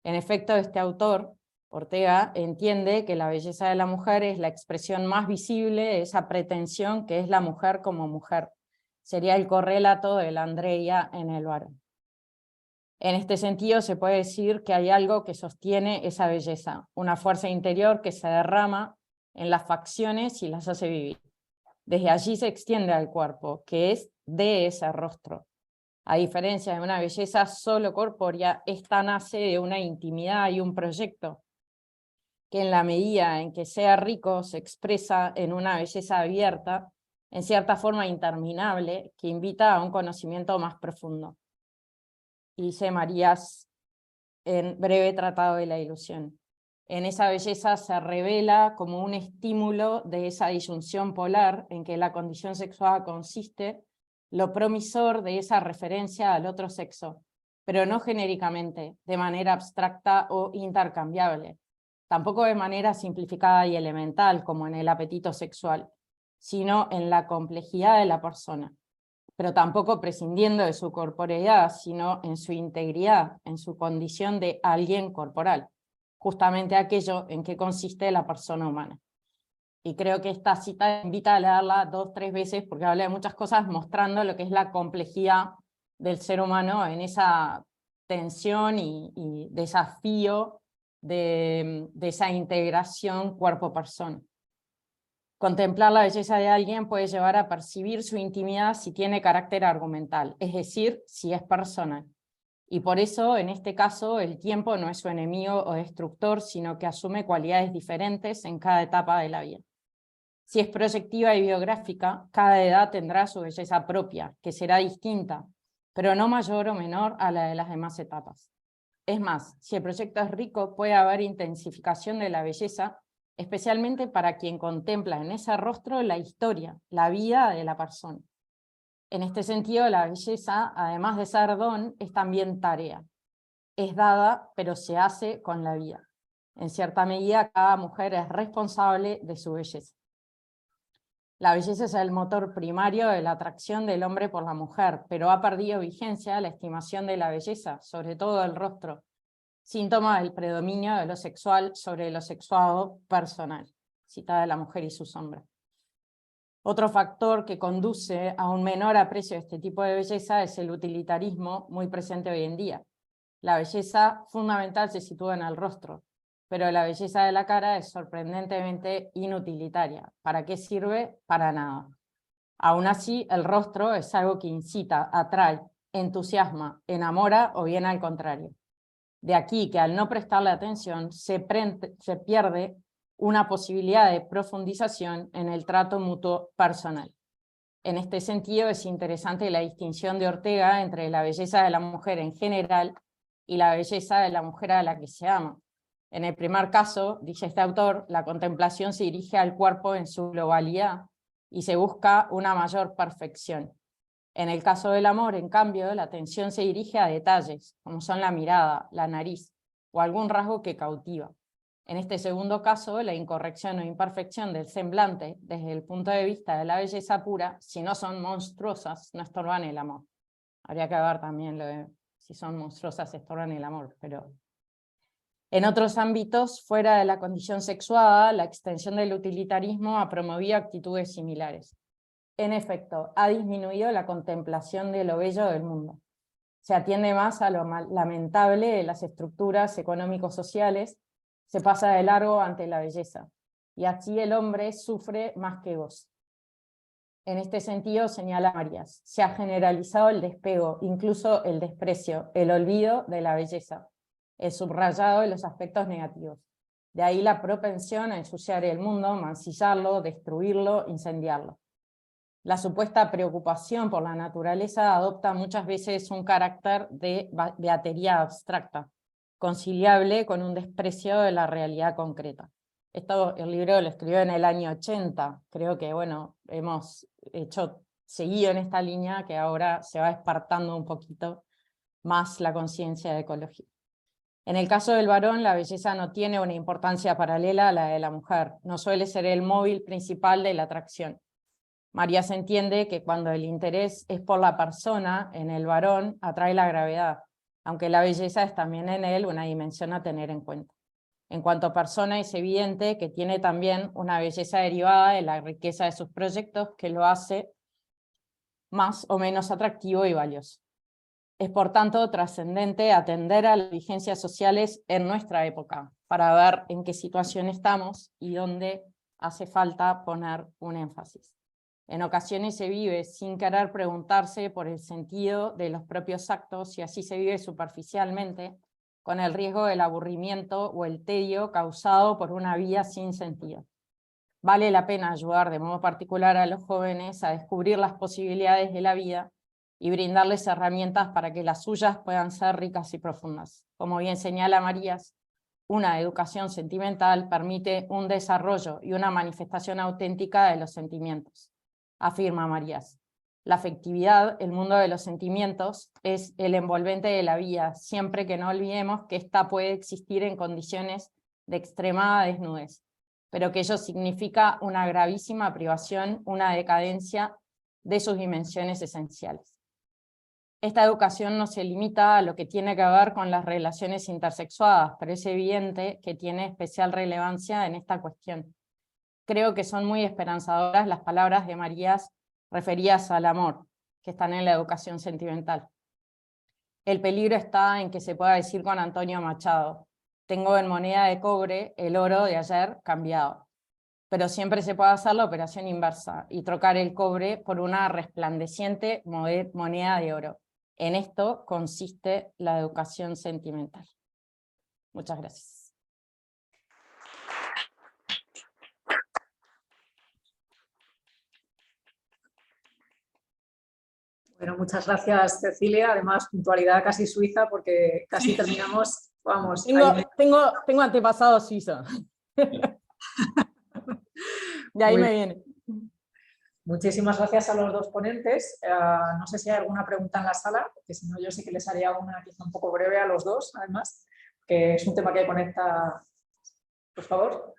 En efecto, este autor, Ortega, entiende que la belleza de la mujer es la expresión más visible de esa pretensión que es la mujer como mujer. Sería el correlato de la Andrea en el varón. En este sentido se puede decir que hay algo que sostiene esa belleza, una fuerza interior que se derrama en las facciones y las hace vivir. Desde allí se extiende al cuerpo, que es de ese rostro. A diferencia de una belleza solo corpórea, esta nace de una intimidad y un proyecto, que en la medida en que sea rico se expresa en una belleza abierta, en cierta forma interminable, que invita a un conocimiento más profundo. Dice Marías en Breve Tratado de la Ilusión. En esa belleza se revela como un estímulo de esa disyunción polar en que la condición sexual consiste, lo promisor de esa referencia al otro sexo, pero no genéricamente, de manera abstracta o intercambiable, tampoco de manera simplificada y elemental como en el apetito sexual, sino en la complejidad de la persona, pero tampoco prescindiendo de su corporeidad, sino en su integridad, en su condición de alguien corporal, justamente aquello en que consiste la persona humana. Y creo que esta cita invita a leerla 2 o 3 veces porque habla de muchas cosas mostrando lo que es la complejidad del ser humano en esa tensión y desafío de esa integración cuerpo-persona. Contemplar la belleza de alguien puede llevar a percibir su intimidad si tiene carácter argumental, es decir, si es personal. Y por eso, en este caso, el tiempo no es su enemigo o destructor, sino que asume cualidades diferentes en cada etapa de la vida. Si es proyectiva y biográfica, cada edad tendrá su belleza propia, que será distinta, pero no mayor o menor a la de las demás etapas. Es más, si el proyecto es rico, puede haber intensificación de la belleza, especialmente para quien contempla en ese rostro la historia, la vida de la persona. En este sentido, la belleza, además de ser don, es también tarea. Es dada, pero se hace con la vida. En cierta medida, cada mujer es responsable de su belleza. La belleza es el motor primario de la atracción del hombre por la mujer, pero ha perdido vigencia la estimación de la belleza, sobre todo el rostro, síntoma del predominio de lo sexual sobre lo sexuado personal, citada de la mujer y su sombra. Otro factor que conduce a un menor aprecio de este tipo de belleza es el utilitarismo muy presente hoy en día. La belleza fundamental se sitúa en el rostro, pero la belleza de la cara es sorprendentemente inutilitaria. ¿Para qué sirve? Para nada. Aún así, el rostro es algo que incita, atrae, entusiasma, enamora o bien al contrario. De aquí que al no prestarle atención se pierde una posibilidad de profundización en el trato mutuo personal. En este sentido es interesante la distinción de Ortega entre la belleza de la mujer en general y la belleza de la mujer a la que se ama. En el primer caso, dice este autor, la contemplación se dirige al cuerpo en su globalidad y se busca una mayor perfección. En el caso del amor, en cambio, la atención se dirige a detalles, como son la mirada, la nariz o algún rasgo que cautiva. En este segundo caso, la incorrección o imperfección del semblante, desde el punto de vista de la belleza pura, si no son monstruosas, no estorban el amor. Habría que ver también lo de si son monstruosas, estorban el amor, pero... En otros ámbitos, fuera de la condición sexuada, la extensión del utilitarismo ha promovido actitudes similares. En efecto, ha disminuido la contemplación de lo bello del mundo. Se atiende más a lo lamentable de las estructuras económico-sociales, se pasa de largo ante la belleza, y así el hombre sufre más que goza. En este sentido, señala Marías, se ha generalizado el despego, incluso el desprecio, el olvido de la belleza, el subrayado de los aspectos negativos. De ahí la propensión a ensuciar el mundo, mancillarlo, destruirlo, incendiarlo. La supuesta preocupación por la naturaleza adopta muchas veces un carácter de beatería abstracta, conciliable con un desprecio de la realidad concreta. Esto el libro lo escribió en el año 80, creo que bueno, hemos seguido en esta línea que ahora se va despertando un poquito más la conciencia de ecología. En el caso del varón, la belleza no tiene una importancia paralela a la de la mujer, no suele ser el móvil principal de la atracción. Marías entiende que cuando el interés es por la persona, en el varón atrae la gravedad, aunque la belleza es también en él una dimensión a tener en cuenta. En cuanto a persona, es evidente que tiene también una belleza derivada de la riqueza de sus proyectos que lo hace más o menos atractivo y valioso. Es por tanto trascendente atender a las vigencias sociales en nuestra época, para ver en qué situación estamos y dónde hace falta poner un énfasis. En ocasiones se vive sin querer preguntarse por el sentido de los propios actos y así se vive superficialmente, con el riesgo del aburrimiento o el tedio causado por una vida sin sentido. Vale la pena ayudar de modo particular a los jóvenes a descubrir las posibilidades de la vida y brindarles herramientas para que las suyas puedan ser ricas y profundas. Como bien señala Marías, una educación sentimental permite un desarrollo y una manifestación auténtica de los sentimientos. Afirma Marías, la afectividad, el mundo de los sentimientos, es el envolvente de la vida, siempre que no olvidemos que ésta puede existir en condiciones de extremada desnudez, pero que ello significa una gravísima privación, una decadencia de sus dimensiones esenciales. Esta educación no se limita a lo que tiene que ver con las relaciones intersexuadas, pero es evidente que tiene especial relevancia en esta cuestión. Creo que son muy esperanzadoras las palabras de Marías referidas al amor, que están en la educación sentimental. El peligro está en que se pueda decir con Antonio Machado, tengo en moneda de cobre el oro de ayer cambiado. Pero siempre se puede hacer la operación inversa y trocar el cobre por una resplandeciente moneda de oro. En esto consiste la educación sentimental. Muchas gracias. Bueno, muchas gracias, Cecilia. Además, puntualidad casi suiza porque casi terminamos. Vamos. Tengo antepasado suizo. De ahí me viene. Muchísimas gracias a los dos ponentes. No sé si hay alguna pregunta en la sala, porque si no yo sí que les haría una quizá un poco breve a los dos, además, que es un tema que conecta. Por favor.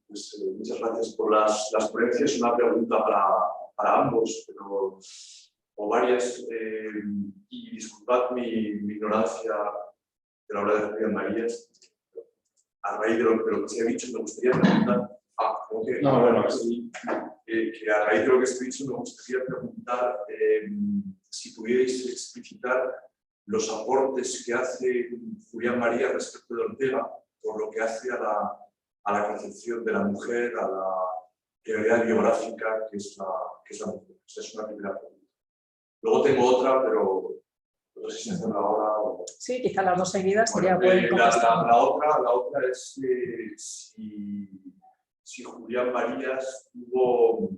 Muchas gracias por las ponencias. Una pregunta para ambos, pero, o varias, y disculpad mi ignorancia de la obra de Julián Marías. A raíz de lo que se ha dicho, me gustaría preguntar. No, bueno, sí. que a raíz de lo que estoy dicho me gustaría preguntar si pudierais explicitar los aportes que hace Julián Marías respecto de Ortega, por lo que hace a la concepción de la mujer, a la realidad biográfica que es la mujer. Esa es una primera pregunta. Luego tengo otra, pero no sé si hacerla ahora o... Sí, quizás las dos seguidas Bueno, sería buen contestar. la otra es si Julián Marías tuvo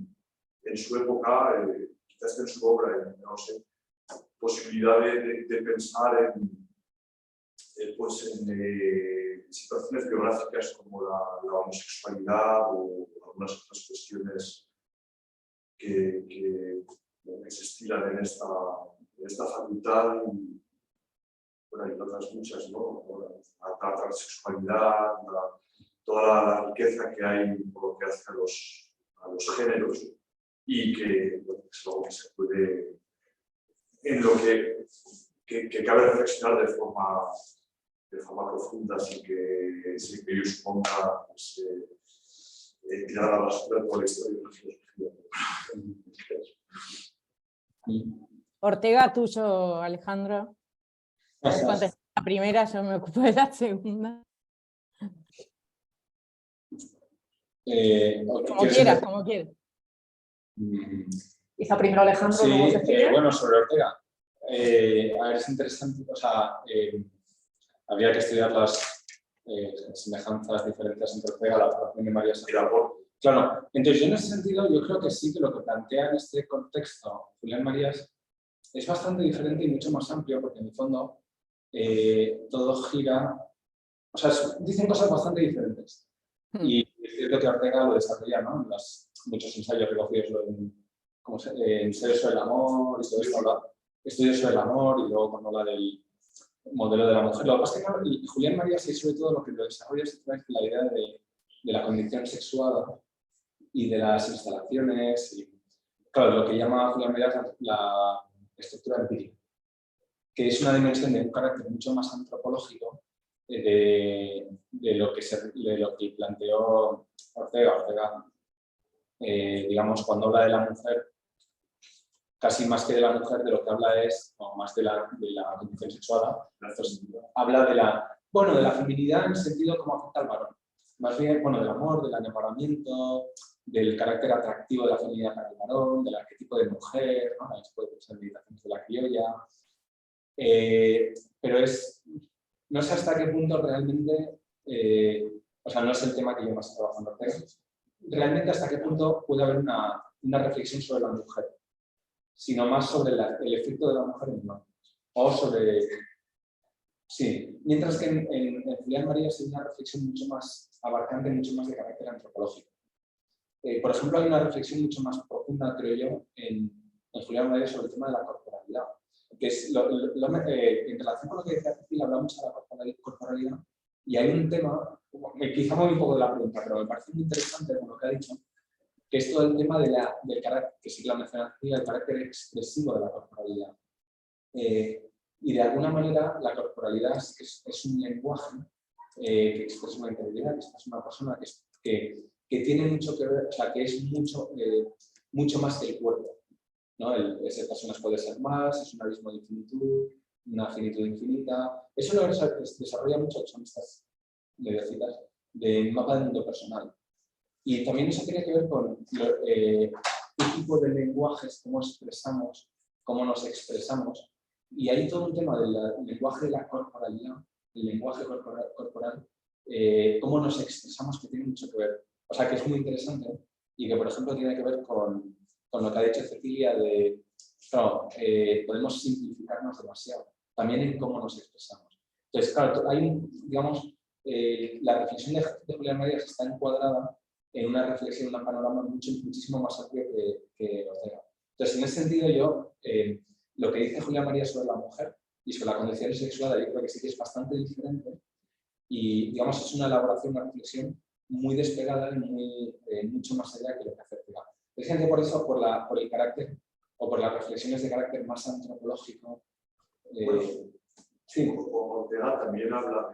en su época, quizás en su obra, no sé, posibilidad de pensar en situaciones biográficas como la homosexualidad o algunas otras cuestiones que se estilan en esta facultad y, bueno, hay otras muchas, ¿no? La transexualidad, toda la riqueza que hay por lo que hace a los géneros y que, bueno, es algo que se puede, en lo que cabe reflexionar de forma profunda sin que yo suponga pues, tirar a la basura toda la historia de la filosofía. Ortega, tuyo, Alejandro. Contesté la primera, yo me ocupo de la segunda. Como quieras, como quieras. Quizá primero Alejandro, Sí, luego Cecilia. bueno, sobre Ortega. A ver, es interesante, o sea, habría que estudiar las semejanzas, diferencias entre Ortega, la formación de Marías y Laporte. Claro, entonces yo en ese sentido yo creo que sí que lo que plantea en este contexto Julián Marías es bastante diferente y mucho más amplio, porque en el fondo todo gira, o sea, dicen cosas bastante diferentes. Y es cierto que Ortega lo desarrolla, ¿no? En muchos ensayos recogidos en ensayos sobre el amor y todo esto, estudios sobre el amor y luego cuando habla del modelo de la mujer. Lo que pasa es que y Julián Marías sí, sobre todo lo que lo desarrolla es la idea de la condición sexual y de las instalaciones y, claro, lo que llama Julián Marías la estructura empírica, que es una dimensión de un carácter mucho más antropológico de lo que planteó Ortega, digamos, cuando habla de la mujer, casi más que de la mujer, de lo que habla es, no, más de la condición sexual. Entonces, habla de la feminidad en el sentido como afecta al varón. Más bien, bueno, del amor, del enamoramiento, del carácter atractivo de la feminidad para el varón, del arquetipo de mujer, ¿no? Ahí se puede pensar en meditaciones de la criolla. Pero no sé hasta qué punto realmente, o sea, no es el tema que yo más estoy trabajando, pero realmente hasta qué punto puede haber una reflexión sobre la mujer, sino más sobre el efecto de la mujer en el hombre. O sobre... Sí, mientras que en Julián Marías hay una reflexión mucho más abarcante, mucho más de carácter antropológico. Por ejemplo, hay una reflexión mucho más profunda, creo yo, en Julián Marías sobre el tema de la corporalidad. Que es en relación con lo que decía Cecilia, hablamos de la corporalidad, y hay un tema, quizá me voy un poco de la pregunta, pero me parece muy interesante con lo que ha dicho, que es todo el tema del carácter, que sí que la mencioné, el carácter expresivo de la corporalidad. Y de alguna manera la corporalidad es un lenguaje que expresa una integridad, que expresa una persona que tiene mucho que ver, o sea, que es mucho más que el cuerpo, ¿no? Esa persona puede ser más, es un abismo de infinitud, una finitud infinita. Eso lo desarrolla mucho, que son estas mediocitas del mapa del mundo personal. Y también eso tiene que ver con qué tipo de lenguajes, cómo expresamos, cómo nos expresamos. Y hay todo un tema del lenguaje de la corporalidad, el lenguaje corporal, cómo nos expresamos, que tiene mucho que ver. O sea, que es muy interesante y que, por ejemplo, tiene que ver con lo que ha dicho Cecilia de, claro, podemos simplificarnos demasiado, también en cómo nos expresamos. Entonces, claro, hay, digamos, la reflexión de Julián Marías está encuadrada en una reflexión, un panorama muchísimo más amplio que Ortega. Entonces, en ese sentido, yo, lo que dice Julián Marías sobre la mujer y sobre la condición sexual, yo creo que sí que es bastante diferente y, digamos, es una elaboración, una reflexión muy despegada y mucho más allá que lo que hace Ortega. Precisamente por eso, por el carácter o por las reflexiones de carácter más antropológico. Sí, Ortega también habla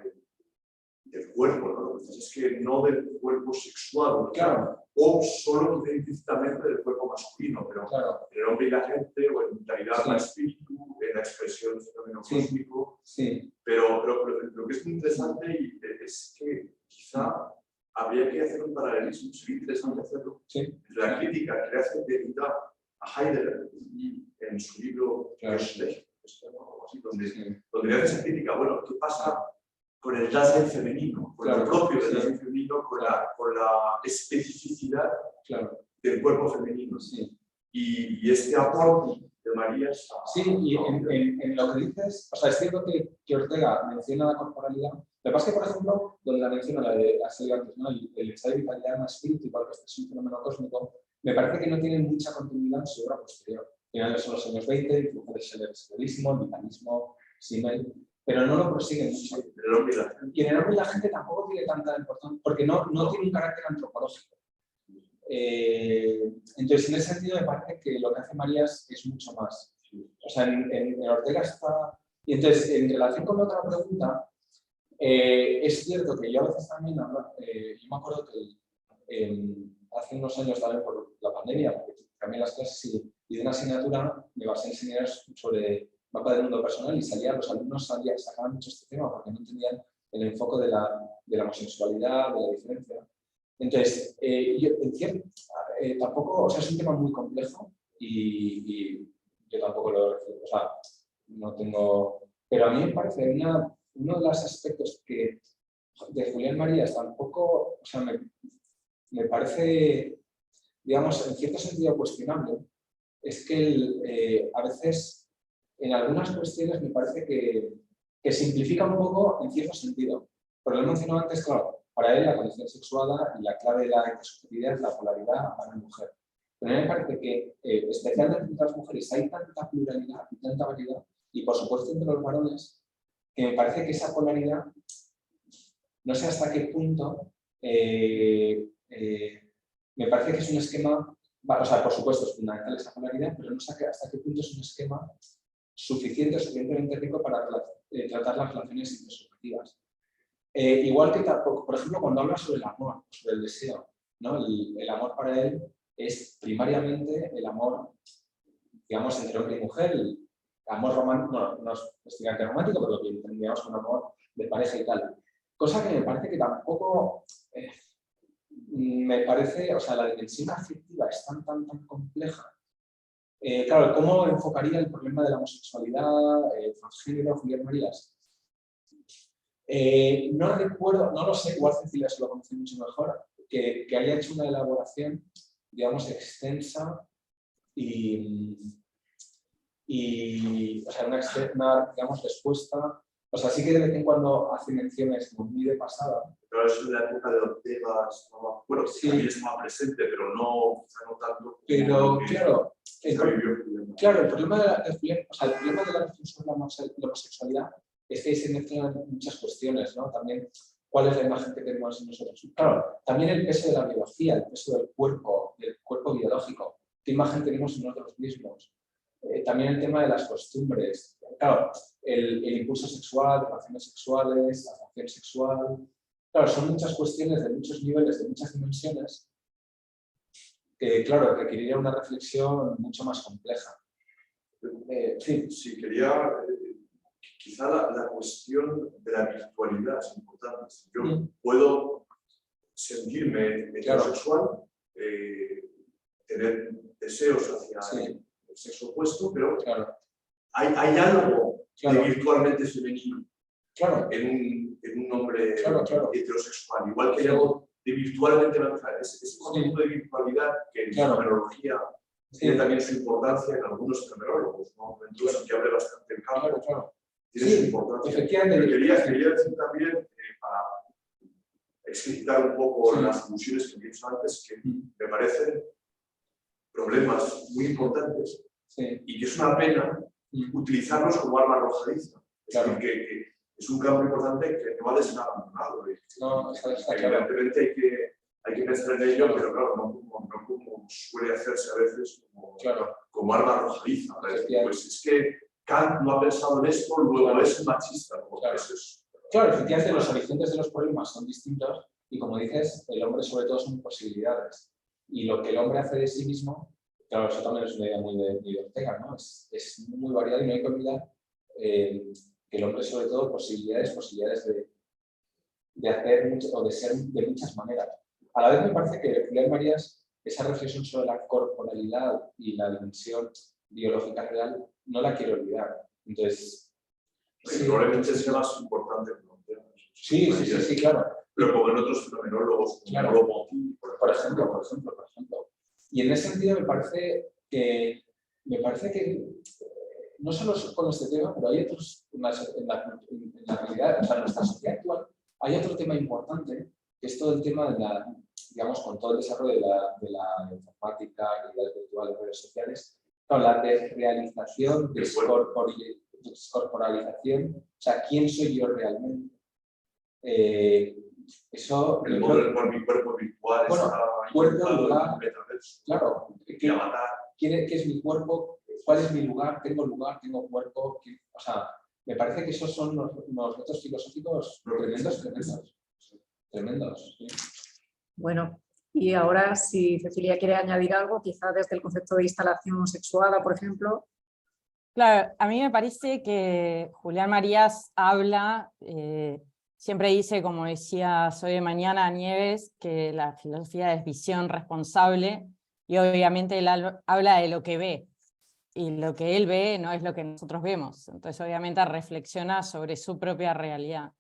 del cuerpo, ¿no? Lo que pasa es que no del cuerpo sexual, Claro. o solo implícitamente del cuerpo masculino, pero Claro. en el hombre y la gente, o en vitalidad Sí. del espíritu, en la expresión del fenómeno Sí. cósmico. Sí. Pero lo que es muy interesante es que quizá habría que hacer un paralelismo, sería interesante hacerlo, Sí. entre la crítica que le hace Derrida a Heidegger en su libro Claro. Geschlecht, donde Sí. le hace esa crítica, bueno, ¿qué pasa con el Dasein femenino, con Claro, lo propio del sí. Dasein femenino, con la especificidad Claro. del cuerpo femenino? Sí. Y este aporte de María es... Sí, y en lo que dices, o sea, es cierto que Ortega menciona la corporalidad. Lo que pasa es que, por ejemplo, donde la menciona la de la serie antes, ¿no? El estado de vitalidad en el espíritu, igual que este es un fenómeno cósmico, me parece que no tiene mucha continuidad en su obra posterior. Finales son los años 20, influjo del severismo, el vitalismo, Simmel, pero no lo prosiguen mucho. El hombre y la gente. Y en el hombre y la gente tampoco tiene tanta importancia, porque no tiene un carácter antropológico. Entonces, en ese sentido, me parece que lo que hace María es mucho más. O sea, en Ortega está... Y entonces, en relación con la otra pregunta, es cierto que yo a veces también, yo me acuerdo que hace unos años también por la pandemia, porque cambié las clases y de una asignatura me basé en enseñar sobre mapa del mundo personal y los alumnos sacaban mucho este tema porque no entendían el enfoque de la homosexualidad, de la diferencia. Entonces, tampoco, o sea, es un tema muy complejo y yo tampoco o sea, no tengo... Pero a mí me parece uno de los aspectos que de Julián Marías tampoco, o sea, me parece, digamos, en cierto sentido cuestionable, es que a veces, en algunas cuestiones, me parece que simplifica un poco en cierto sentido. Pero lo he mencionado antes, claro, para él la condición sexuada y la clave de la intersubjetividad es la polaridad varón-mujer. Pero a mí me parece que, especialmente entre las mujeres, hay tanta pluralidad y tanta variedad, y por supuesto entre los varones, que me parece que esa polaridad, no sé hasta qué punto, me parece que es un esquema, o sea, por supuesto es fundamental esa polaridad, pero no sé hasta qué punto es un esquema suficientemente rico para tratar las relaciones intersubjetivas. Igual que, por ejemplo, cuando habla sobre el amor, sobre el deseo, ¿no? El amor para él es primariamente el amor, digamos, entre hombre y mujer, el amor romántico, no es estrictamente romántico, pero lo que entendíamos como amor de pareja y tal. Cosa que me parece que tampoco, me parece, o sea, la dimensión afectiva es tan compleja. Claro, ¿cómo enfocaría el problema de la homosexualidad, transgénero, Julián Marías? No recuerdo, no lo sé, igual Cecilia se lo conoce mucho mejor, que haya hecho una elaboración, digamos, extensa y o sea, una digamos, respuesta. O sea, sí que de vez en cuando hace menciones como muy de pasada. Pero es en la época de Ortega, bueno, sí estaba presente, pero no tanto. Pero claro, el problema de o sea, el problema de la reflexión sobre la homosexualidad es que ahí se mezclan muchas cuestiones, ¿no? También, ¿cuál es la imagen que tenemos en nosotros? Claro, también el peso de la biología, el peso del cuerpo biológico, qué imagen tenemos en nosotros mismos. También el tema de las costumbres, claro, el impulso sexual, relaciones sexuales, la atracción sexual. Claro, son muchas cuestiones de muchos niveles, de muchas dimensiones, que, claro, requeriría una reflexión mucho más compleja. Sí, quería... Quizá la cuestión de la virtualidad es importante. Yo puedo sentirme heterosexual, tener deseos hacia el sexo opuesto, pero hay algo de virtualmente femenino en un hombre heterosexual. Igual que hay algo de virtualmente natural. Ese concepto de virtualidad que en la fenomenología tiene también su importancia en algunos fenomenólogos, ¿no? Entonces, que abre bastante el campo. Tiene su importancia. Efectivamente. Quería decir también, para explicitar un poco las soluciones que he dicho antes, que me parecen problemas muy importantes y que es una pena utilizarlos como arma arrojadiza. Es decir, que es un campo importante que no ha de ser abandonado. Evidentemente hay que pensar en ello, pero claro, no como suele hacerse a veces como arma arrojadiza. Pues es que Kant no ha pensado en esto, luego es machista. Eso es Claro, efectivamente los horizontes de los problemas son distintos y, como dices, el hombre sobre todo son posibilidades. Y lo que el hombre hace de sí mismo, claro, eso también es una idea muy de Ortega, ¿no? Es muy variado y no hay que olvidar que el hombre sobre todo posibilidades de hacer mucho, o de ser de muchas maneras. A la vez me parece que Julián Marías, esa reflexión sobre la corporalidad y la dimensión biológica real, no la quiero olvidar. Entonces, sí, probablemente sea más importante que no. Sí, claro. Pero como en otros fenomenólogos, claro. Por ejemplo. Y en ese sentido me parece que no solo con este tema, pero hay otros, en la realidad, o sea, en nuestra sociedad actual, hay otro tema importante, que es todo el tema de la, digamos, con todo el desarrollo de la informática, realidades virtuales, redes sociales, claro, la desrealización, descorporalización, o sea, ¿quién soy yo realmente? Eso... El modo en el cual mi cuerpo virtual está lugar, claro, ¿qué es mi cuerpo? ¿Cuál es mi lugar? ¿Tengo cuerpo? O sea, me parece que esos son unos retos filosóficos tremendos. ¿Sí? Bueno, y ahora si Cecilia quiere añadir algo, quizá desde el concepto de instalación sexuada, por ejemplo. Claro, a mí me parece que Julián Marías habla, siempre dice, como decía Soy de Mañana Nieves, que la filosofía es visión responsable, y obviamente él habla de lo que ve, y lo que él ve no es lo que nosotros vemos, entonces obviamente reflexiona sobre su propia realidad.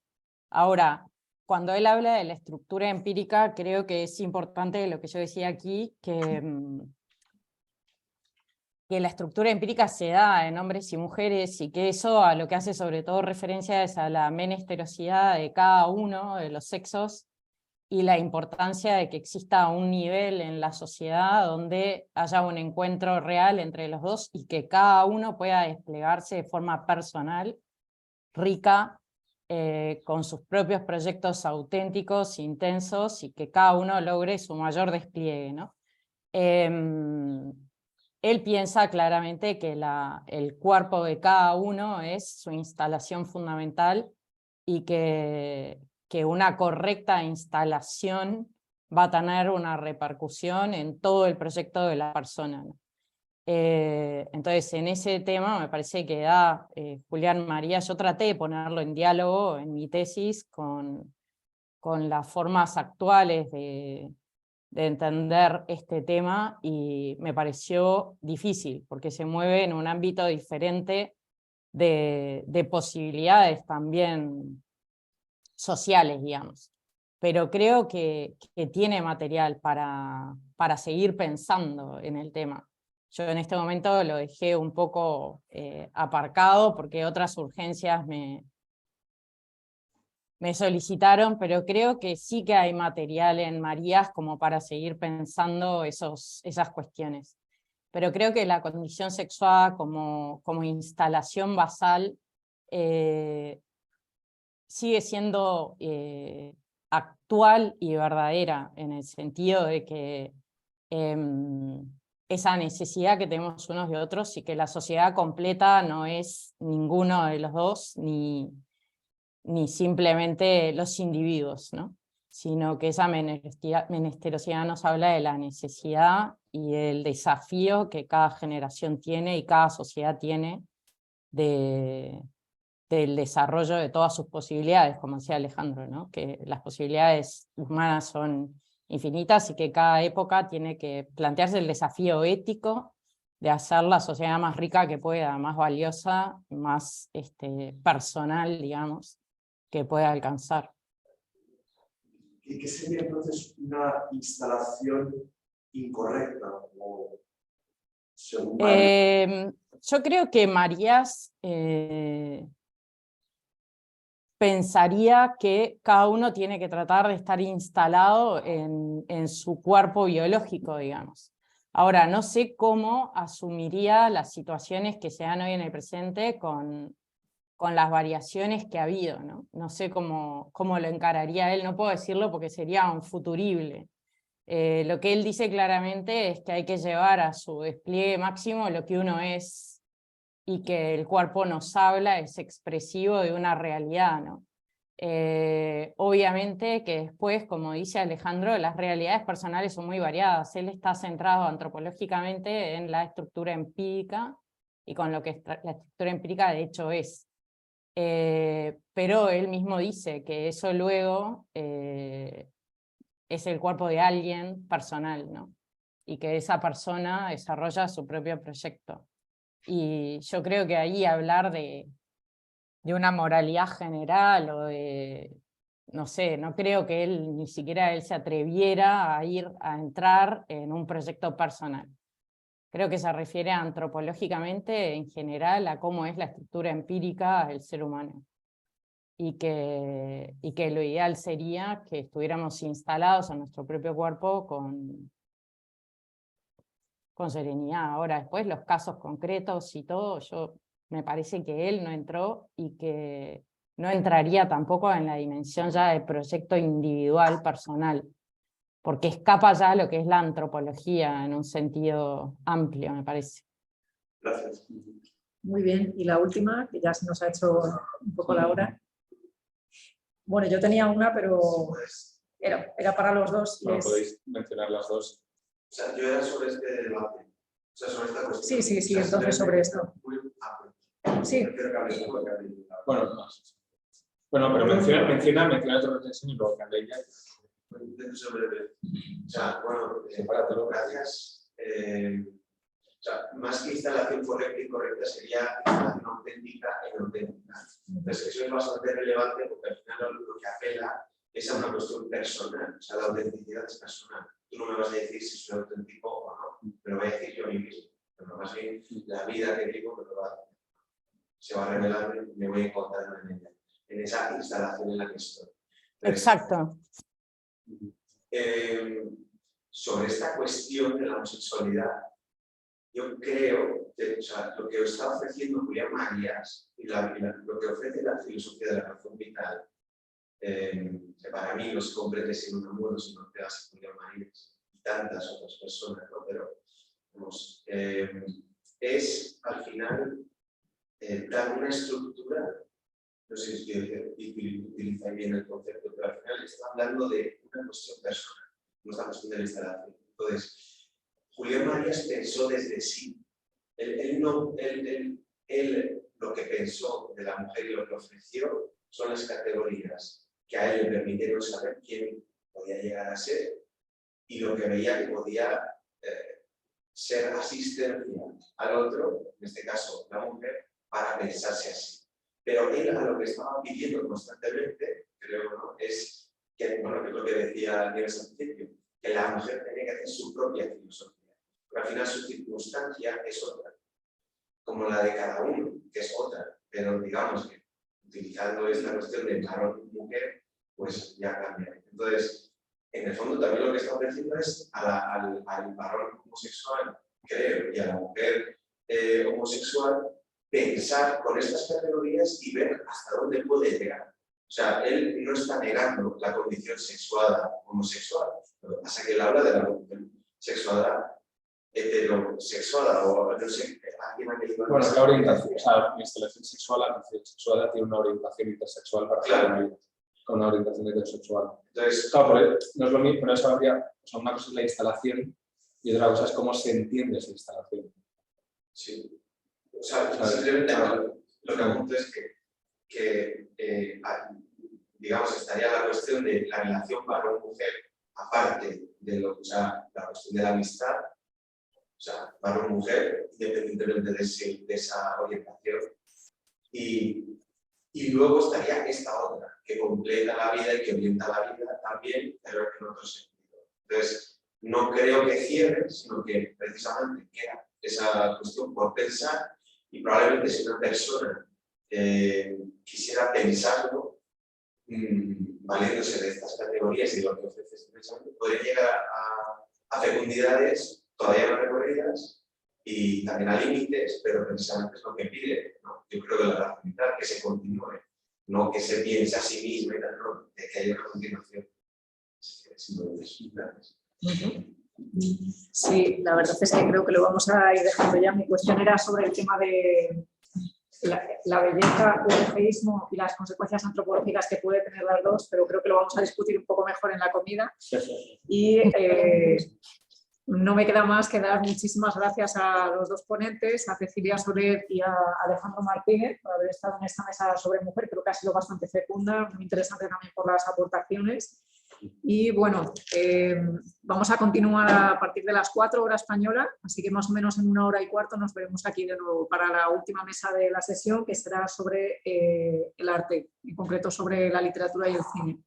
Ahora, cuando él habla de la estructura empírica, creo que es importante lo que yo decía aquí, que la estructura empírica se da en hombres y mujeres y que eso a lo que hace sobre todo referencia es a la menesterosidad de cada uno de los sexos y la importancia de que exista un nivel en la sociedad donde haya un encuentro real entre los dos y que cada uno pueda desplegarse de forma personal, rica, con sus propios proyectos auténticos, intensos, y que cada uno logre su mayor despliegue, ¿no? Él piensa claramente que el cuerpo de cada uno es su instalación fundamental y que una correcta instalación va a tener una repercusión en todo el proyecto de la persona, ¿no? Entonces, en ese tema me parece que da Julián Marías. Yo traté de ponerlo en diálogo en mi tesis con las formas actuales de entender este tema, y me pareció difícil, porque se mueve en un ámbito diferente de posibilidades también sociales, digamos. Pero creo que tiene material para seguir pensando en el tema. Yo en este momento lo dejé un poco aparcado porque otras urgencias me solicitaron, pero creo que sí que hay material en Marías como para seguir pensando esas cuestiones. Pero creo que la condición sexual como instalación basal sigue siendo actual y verdadera, en el sentido de que esa necesidad que tenemos unos de otros, y que la sociedad completa no es ninguno de los dos, ni simplemente los individuos, ¿no? Sino que esa menesterosidad nos habla de la necesidad y el desafío que cada generación tiene y cada sociedad tiene del desarrollo de todas sus posibilidades, como decía Alejandro, ¿no? Que las posibilidades humanas son infinitas y que cada época tiene que plantearse el desafío ético de hacer la sociedad más rica que pueda, más valiosa, más personal, digamos, que pueda alcanzar. ¿Y qué sería entonces una instalación incorrecta? Yo creo que Marías pensaría que cada uno tiene que tratar de estar instalado en su cuerpo biológico, digamos. Ahora, no sé cómo asumiría las situaciones que se dan hoy en el presente con las variaciones que ha habido, ¿no? No sé cómo lo encararía él, no puedo decirlo porque sería un futurible. Lo que él dice claramente es que hay que llevar a su despliegue máximo lo que uno es, y que el cuerpo nos habla, es expresivo de una realidad, ¿no? Obviamente que después, como dice Alejandro, las realidades personales son muy variadas. Él está centrado antropológicamente en la estructura empírica y con lo que la estructura empírica de hecho es. Pero él mismo dice que eso luego es el cuerpo de alguien personal, ¿no? Y que esa persona desarrolla su propio proyecto. Y yo creo que ahí hablar de una moralidad general o de, no sé, no creo que ni siquiera él se atreviera a entrar en un proyecto personal. Creo que se refiere antropológicamente en general a cómo es la estructura empírica del ser humano. Y que lo ideal sería que estuviéramos instalados en nuestro propio cuerpo con serenidad. Ahora, después los casos concretos y todo, me parece que él no entró y que no entraría tampoco en la dimensión ya del proyecto individual, personal, porque escapa ya a lo que es la antropología en un sentido amplio, me parece. Gracias. Muy bien, y la última, que ya se nos ha hecho un poco la hora. Bueno, yo tenía una, pero era para los dos. Bueno, podéis mencionar las dos. O sea, yo era sobre este debate. O sea, sobre esta cuestión. Sí, entonces sobre esto. Sí. Bueno, pero menciona tu reflexión y luego que hable ella. O sea, bueno, gracias. O sea, más que instalación correcta y correcta sería instalación auténtica e inauténtica. Entonces, eso es bastante relevante porque al final lo que apela es a una cuestión personal. O sea, la autenticidad es personal. Tú no me vas a decir si soy auténtico o no, me lo voy a decir yo a mí mismo. Pero más bien, la vida que vivo se va a revelar, me voy a encontrar en ella, en esa instalación en la que estoy. Entonces, Exacto. Sobre esta cuestión de la homosexualidad, yo creo que, o sea, lo que está ofreciendo Julián Marías y lo que ofrece la filosofía de la razón vital, que para mí no se comprende sin un amor, sino que hace Julián Marías y tantas otras personas, ¿no? Pero vamos, es al final dar una estructura, no sé si utiliza bien el concepto, pero al final está hablando de una cuestión personal, no es la cuestión de la instalación. Entonces, Julián Marías pensó desde sí. Él lo que pensó de la mujer y lo que ofreció son las categorías que a él le permitieron saber quién podía llegar a ser y lo que veía que podía ser asistencia al otro, en este caso la mujer, para pensarse así. Pero él a lo que estaba pidiendo constantemente, creo, ¿no? Es que, bueno, que es lo que decía Nieves al principio, que la mujer tenía que hacer su propia filosofía. Pero al final su circunstancia es otra, como la de cada uno, que es otra. Pero digamos que utilizando esta cuestión de varón y mujer, pues ya cambia. Entonces, en el fondo también lo que está ofreciendo es al varón homosexual, creo, y a la mujer homosexual, pensar con estas categorías y ver hasta dónde puede llegar. O sea, él no está negando la condición sexuada homosexual. Lo que pasa es que él habla de la condición sexuada heterosexuada o no sé, alguien ha querido... Bueno, la orientación, o sea, la instalación sexual, la condición sexuada tiene una orientación intersexual para claro. Con una orientación heterosexual. Entonces, claro, no es lo mismo, pero eso habría, o sea, una cosa es la instalación y otra cosa es cómo se entiende esa instalación. Sí. O sea, simplemente lo que apunto es que digamos, estaría la cuestión de la relación varón-mujer, aparte de lo, o sea, la cuestión de la amistad, o sea, varón-mujer, independientemente de esa orientación. Y luego estaría esta otra, que completa la vida y que orienta la vida también, pero en otro sentido. Entonces, no creo que cierre, sino que precisamente queda esa cuestión por pensar y probablemente si una persona quisiera pensarlo, valiéndose de estas categorías y de lo que ofrece este pensamiento, podría llegar a fecundidades todavía no recorridas y también a límites, pero precisamente es lo que pide, ¿no? Yo creo que la razón vital, que se continúe, no que se piense a sí mismo y tal, no, de que haya una continuación. Sí, la verdad es que creo que lo vamos a ir dejando ya. Mi cuestión era sobre el tema de la belleza, el eufeísmo y las consecuencias antropológicas que puede tener las dos, pero creo que lo vamos a discutir un poco mejor en la comida. Y no me queda más que dar muchísimas gracias a los dos ponentes, a Cecilia Soler y a Alejandro Martínez, por haber estado en esta mesa sobre mujer. Creo que ha sido bastante fecunda, muy interesante también por las aportaciones. Y bueno, vamos a continuar a partir de las 4 horas española, así que más o menos en 1 hora y cuarto nos veremos aquí de nuevo para la última mesa de la sesión, que será sobre el arte, en concreto sobre la literatura y el cine.